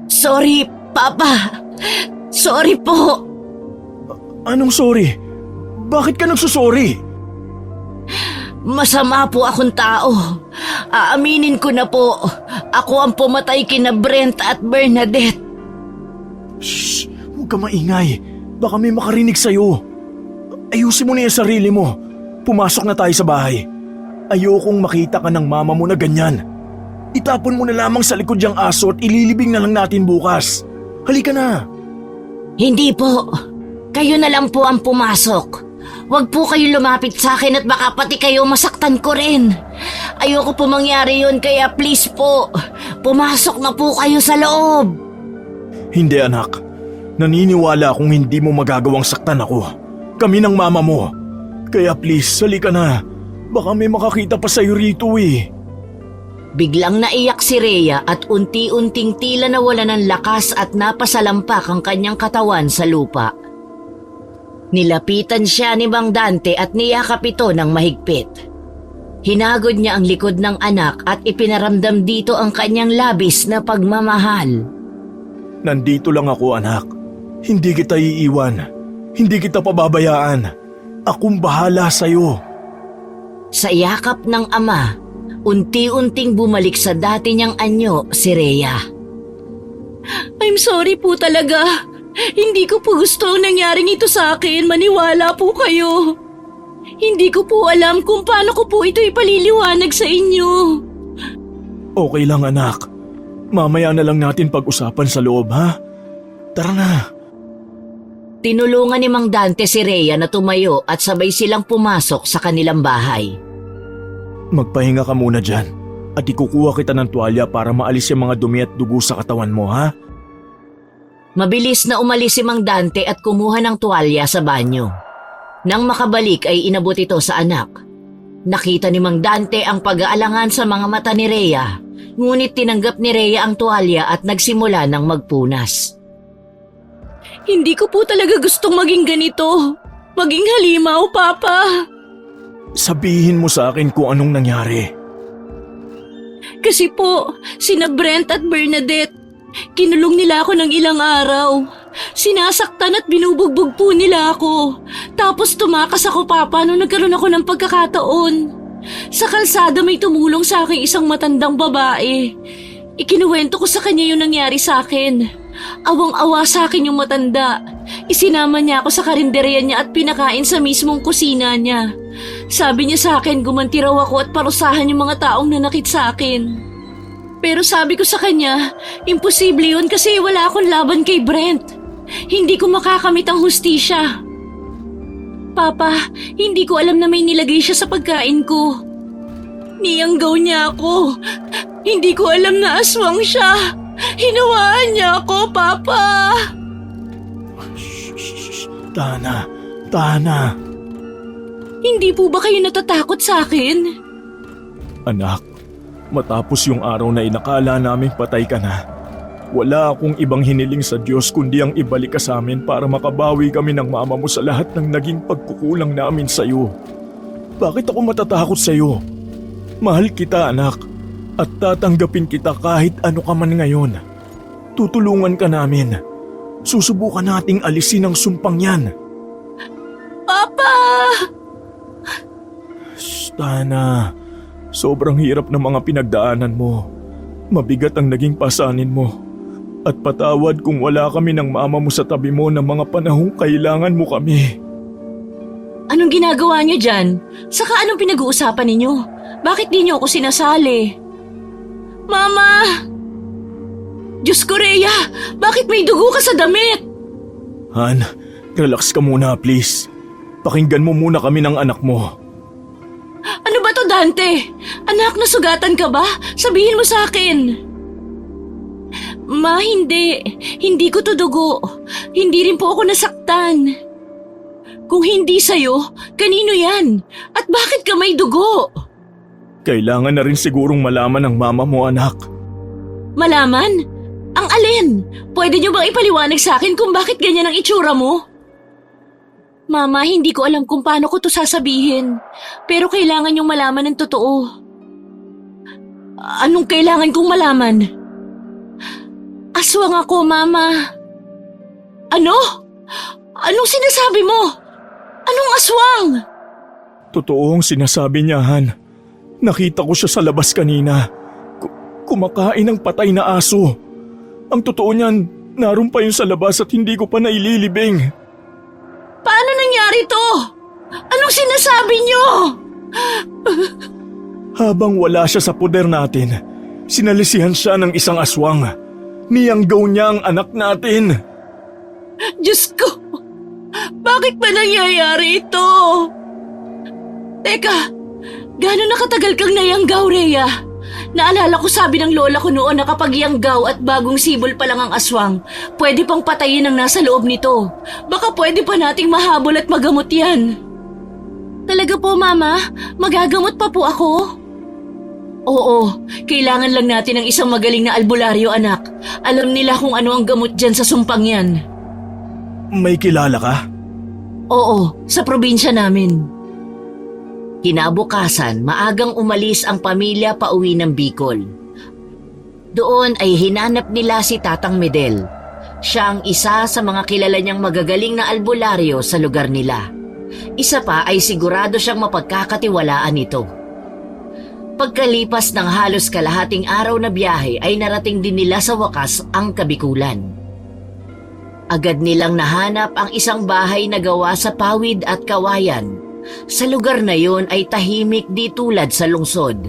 Sorry, Papa. Sorry po. Anong sorry? Bakit ka nagsusorry? Masama po akong tao. Aaminin ko na po. Ako ang pumatay kina Brent at Bernadette. Shh! Huwag ka maingay. Baka may makarinig sa'yo. Ayusin mo na yung sarili mo. Pumasok na tayo sa bahay. Ayokong makita ka ng mama mo na ganyan. Itapon mo na lamang sa likod yung aso at ililibing na lang natin bukas. Halika na. Hindi po. Kayo na lang po ang pumasok. Huwag po kayo lumapit sa akin at baka pati kayo masaktan ko rin. Ayoko po mangyari yun kaya please po, pumasok na po kayo sa loob. Hindi anak. Naniniwala akong hindi mo magagawang saktan ako. Kami ng mama mo. Kaya please, halika na. Baka may makakita pa sa'yo rito eh. Biglang naiyak si Rhea at unti-unting tila nawala ng lakas at napasalampak ang kanyang katawan sa lupa. Nilapitan siya ni Mang Dante at niyakap ito ng mahigpit. Hinagod niya ang likod ng anak at ipinaramdam dito ang kanyang labis na pagmamahal. Nandito lang ako anak. Hindi kita iiwan. Hindi kita pababayaan. Akong bahala sa'yo. Sa yakap ng ama, unti-unting bumalik sa dati niyang anyo si Rhea. I'm sorry po talaga. Hindi ko po gusto ang nangyaring ito sa akin. Maniwala po kayo. Hindi ko po alam kung paano ko po ito ipaliliwanag sa inyo. Okay lang anak. Mamaya na lang natin pag-usapan sa loob ha. Tara na. Tinulungan ni Mang Dante si Rhea na tumayo at sabay silang pumasok sa kanilang bahay. Magpahinga ka muna dyan. At ikukuha kita ng tuwalya para maalis yung mga dumi at dugo sa katawan mo ha. Mabilis na umalis si Mang Dante at kumuha ng tuwalya sa banyo. Nang makabalik ay inabot ito sa anak. Nakita ni Mang Dante ang pag-aalangan sa mga mata ni Rhea, ngunit tinanggap ni Rhea ang tuwalya at nagsimula ng magpunas. Hindi ko po talaga gustong maging ganito. Maging halimaw, Papa. Sabihin mo sa akin kung anong nangyari. Kasi po, sina Brent at Bernadette, kinulong nila ako ng ilang araw. Sinasaktan at binubugbog po nila ako. Tapos tumakas ako, Papa, nung nagkaroon ako ng pagkakataon. Sa kalsada may tumulong sa akin isang matandang babae. Ikinuwento ko sa kanya yung nangyari sa akin. Awang-awa sa akin yung matanda. Isinama niya ako sa karinderya niya at pinakain sa mismong kusina niya. Sabi niya sa akin gumanti raw ako at parusahan yung mga taong nanakit sa akin. Pero sabi ko sa kanya, imposible yun kasi wala akong laban kay Brent. Hindi ko makakamit ang hustisya. Papa, hindi ko alam na may nilagay siya sa pagkain ko. Niyanggaw niya ako. Hindi ko alam na aswang siya. Hinawaan niya ako, Papa. Shh. Tana. Hindi po ba kayo natatakot sa akin? Anak, matapos yung araw na inakala naming patay ka na, wala akong ibang hiniling sa Diyos kundi ang ibalik ka sa amin para makabawi kami ng mama mo sa lahat ng naging pagkukulang namin sa iyo. Bakit ako matatakot sa iyo? Mahal kita anak, at tatanggapin kita kahit ano ka man ngayon. Tutulungan ka namin. Susubukan nating alisin ang sumpang yan. Papa! Shh, Tana. Sobrang hirap ng mga pinagdaanan mo. Mabigat ang naging pasanin mo. At patawad kung wala kami ng mama mo sa tabi mo ng mga panahong kailangan mo kami. Anong ginagawa niyo dyan? Saka anong pinag-uusapan ninyo? Bakit di niyo ako sinasali? Mama! Diyos ko, Rhea! Bakit may dugo ka sa damit? Han, relax ka muna please. Pakinggan mo muna kami ng anak mo. Ano ba to, Dante? Anak, nasugatan ka ba? Sabihin mo sa akin. Ma, hindi. Hindi ko to dugo. Hindi rin po ako nasaktan. Kung hindi sa'yo, kanino yan? At bakit ka may dugo? Kailangan na rin sigurong malaman ng mama mo anak. Malaman? Ang alin? Pwede niyo bang ipaliwanag sa akin kung bakit ganyan ang itsura mo? Mama, hindi ko alam kung paano ko to sasabihin. Pero kailangan yung malaman ng totoo. Anong kailangan kong malaman? Aswang ako, Mama. Ano? Anong sinasabi mo? Anong aswang? Totoo ang sinasabi niya, Han. Nakita ko siya sa labas kanina. Kumakain ng patay na aso. Ang totoo niyan, naroon pa yun sa labas at hindi ko pa naililibing. Paano nangyari to? Anong sinasabi niyo? Habang wala siya sa poder natin, sinalisihan siya ng isang aswang. Niyanggaw niya ang anak natin. Diyos ko! Bakit ba nangyayari ito? Teka, gano'n nakatagal kang nayanggaw, Rhea? Naalala ko sabi ng lola ko noon na kapag yanggaw at bagong sibol pa lang ang aswang, pwede pang patayin ang nasa loob nito. Baka pwede pa nating mahabol at magamot yan. Talaga po, Mama? Magagamot pa po ako? Oo, kailangan lang natin ng isang magaling na albularyo, anak. Alam nila kung ano ang gamot dyan sa sumpang yan. May kilala ka? Oo, sa probinsya namin. Kinabukasan, maagang umalis ang pamilya pauwi ng Bicol. Doon ay hinanap nila si Tatang Medel. Siya ang isa sa mga kilala niyang magagaling na albularyo sa lugar nila. Isa pa ay sigurado siyang mapagkakatiwalaan nito. Pagkalipas ng halos kalahating araw na biyahe ay narating din nila sa wakas ang Kabikulan. Agad nilang nahanap ang isang bahay na gawa sa pawid at kawayan. Sa lugar na yon ay tahimik di tulad sa lungsod.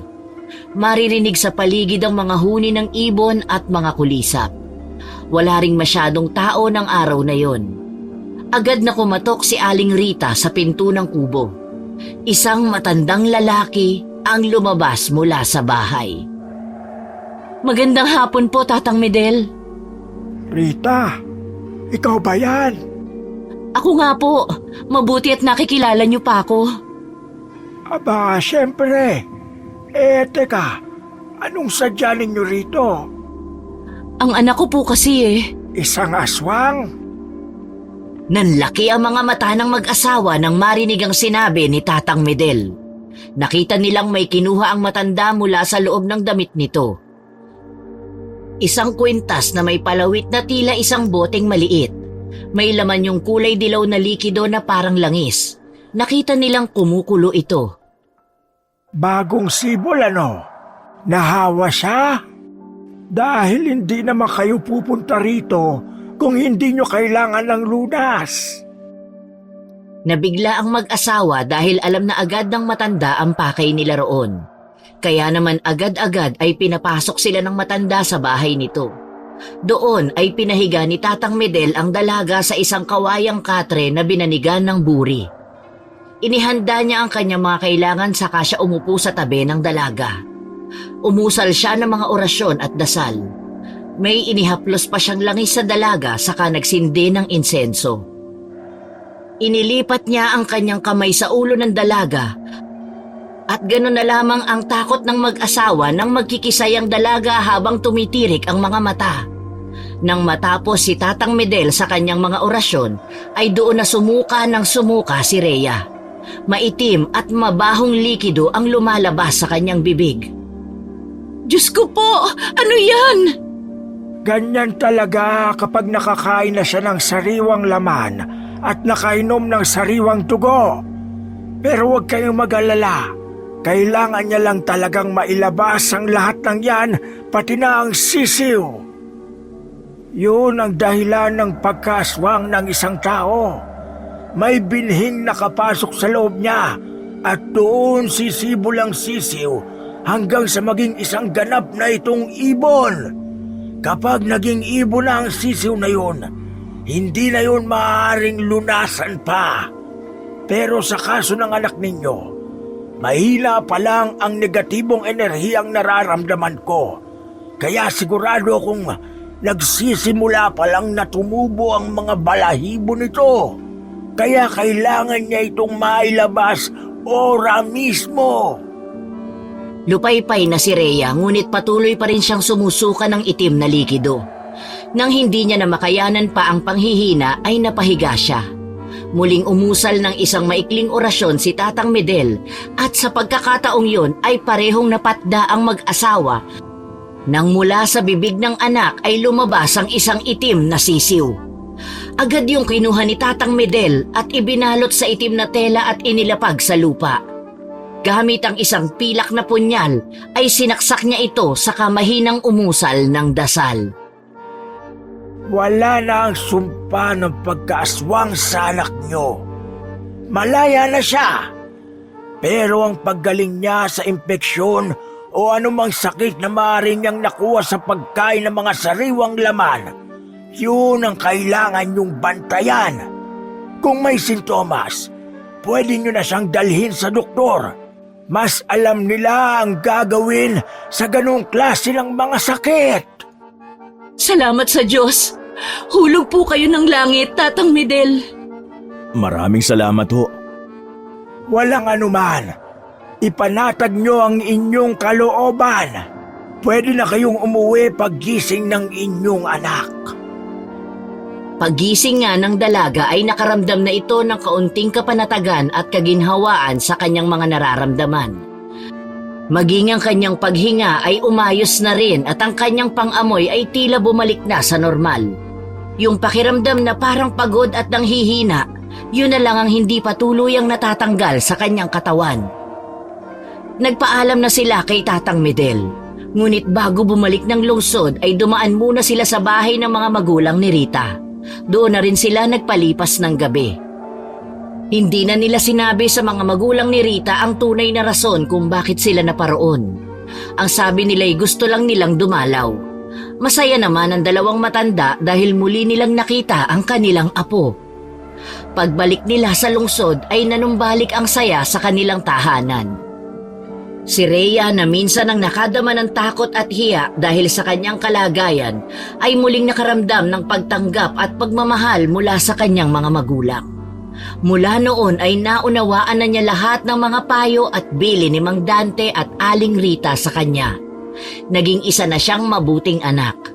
Maririnig sa paligid ang mga huni ng ibon at mga kulisap. Wala ring masyadong tao ng araw na yon. Agad na kumatok si Aling Rita sa pinto ng kubo. Isang matandang lalaki ang lumabas mula sa bahay. Magandang hapon po, Tatang Medel. Rita, ikaw ba yan? Ako nga po. Mabuti at nakikilala niyo pa ako. Aba, syempre. Teka, anong sadya ninyo rito? Ang anak ko po kasi Isang aswang? Nanlaki ang mga mata ng mag-asawa nang marinig ang sinabi ni Tatang Medel. Nakita nilang may kinuha ang matanda mula sa loob ng damit nito. Isang kwintas na may palawit na tila isang boteng maliit. May laman yung kulay dilaw na likido na parang langis. Nakita nilang kumukulo ito. Bagong sibol ano? Nahawa siya? Dahil hindi naman kayo pupunta rito kung hindi nyo kailangan ng lunas. Nabigla ang mag-asawa dahil alam na agad ng matanda ang pakay nila roon. Kaya naman agad-agad ay pinapasok sila ng matanda sa bahay nito. Doon ay pinahiga ni Tatang Medel ang dalaga sa isang kawayang katre na binanigan ng buri. Inihanda niya ang kanyang mga kailangan saka siya umupo sa tabi ng dalaga. Umusal siya ng mga orasyon at dasal. May inihaplos pa siyang langis sa dalaga saka nagsindi ng insenso. Inilipat niya ang kanyang kamay sa ulo ng dalaga at gano'n na lamang ang takot ng mag-asawa nang magkikisay ang dalaga habang tumitirik ang mga mata. Nang matapos si Tatang Medel sa kanyang mga orasyon, ay doon na sumuka ng sumuka si Rhea. Maitim at mabahong likido ang lumalabas sa kanyang bibig. Diyos ko po! Ano yan? Ganyan talaga kapag nakakain na siya ng sariwang laman at nakainom ng sariwang dugo. Pero huwag kayong mag-alala. Kailangan niya lang talagang mailabas ang lahat ng yan, pati na ang sisiw. Yun ang dahilan ng pagkaswang ng isang tao. May binhing nakapasok sa loob niya at doon sisibol ang sisiw hanggang sa maging isang ganap na itong ibon. Kapag naging ibon na ang sisiw na yun, hindi na yun maaaring lunasan pa. Pero sa kaso ng anak ninyo, mahina pa lang ang negatibong enerhiyang nararamdaman ko. Kaya sigurado akong nagsisimula pa lang na tumubo ang mga balahibo nito. Kaya kailangan niya itong mailabas ora mismo. Lupaypay na si Rhea ngunit patuloy pa rin siyang sumusuka ng itim na likido. Nang hindi niya na makayanan pa ang panghihina ay napahiga siya. Muling umusal ng isang maikling orasyon si Tatang Medel at sa pagkakataong yun ay parehong napatda ang mag-asawa nang mula sa bibig ng anak ay lumabas ang isang itim na sisiw. Agad yung kinuha ni Tatang Medel at ibinalot sa itim na tela at inilapag sa lupa. Gamit ang isang pilak na punyal ay sinaksak niya ito sa kamahinang umusal ng dasal. Wala na ang sumpa ng pagkaaswang sa anak nyo. Malaya na siya. Pero ang paggaling niya sa impeksyon o anumang sakit na maaari niyang nakuha sa pagkain ng mga sariwang laman, yun ang kailangan niyong bantayan. Kung may sintomas, pwede niyo na siyang dalhin sa doktor. Mas alam nila ang gagawin sa ganong klase ng mga sakit. Salamat sa Diyos! Hulog po kayo ng langit, Tatang Medel! Maraming salamat ho. Walang anuman. Ipanatag nyo ang inyong kalooban. Pwede na kayong umuwi paggising ng inyong anak. Paggising nga ng dalaga ay nakaramdam na ito ng kaunting kapanatagan at kaginhawaan sa kanyang mga nararamdaman. Maging ang kanyang paghinga ay umayos na rin at ang kanyang pang-amoy ay tila bumalik na sa normal. Yung pakiramdam na parang pagod at nanghihina, yun na lang ang hindi patuluyang natatanggal sa kanyang katawan. Nagpaalam na sila kay Tatang Medel. Ngunit bago bumalik ng lungsod ay dumaan muna sila sa bahay ng mga magulang ni Rita. Doon na rin sila nagpalipas ng gabi. Hindi na nila sinabi sa mga magulang ni Rita ang tunay na rason kung bakit sila naparoon. Ang sabi nila'y gusto lang nilang dumalaw. Masaya naman ang dalawang matanda dahil muli nilang nakita ang kanilang apo. Pagbalik nila sa lungsod ay nanumbalik ang saya sa kanilang tahanan. Si Rhea na minsan ang nakadama ng takot at hiya dahil sa kanyang kalagayan ay muling nakaramdam ng pagtanggap at pagmamahal mula sa kanyang mga magulang. Mula noon ay naunawaan na niya lahat ng mga payo at bili ni Mang Dante at Aling Rita sa kanya. Naging isa na siyang mabuting anak.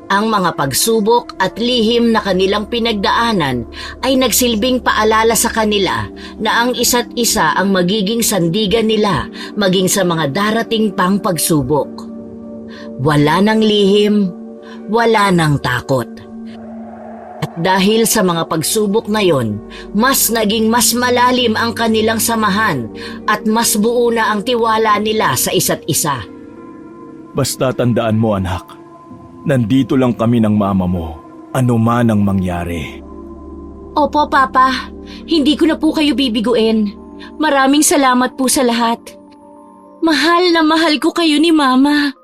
Ang mga pagsubok at lihim na kanilang pinagdaanan ay nagsilbing paalala sa kanila na ang isa't isa ang magiging sandigan nila maging sa mga darating pang pagsubok. Wala nang lihim, wala nang takot. At dahil sa mga pagsubok na yon, mas naging mas malalim ang kanilang samahan at mas buo na ang tiwala nila sa isa't isa. Basta tandaan mo, anak. Nandito lang kami ng mama mo. Ano man ang mangyari. Opo, Papa. Hindi ko na po kayo bibiguin. Maraming salamat po sa lahat. Mahal na mahal ko kayo ni Mama.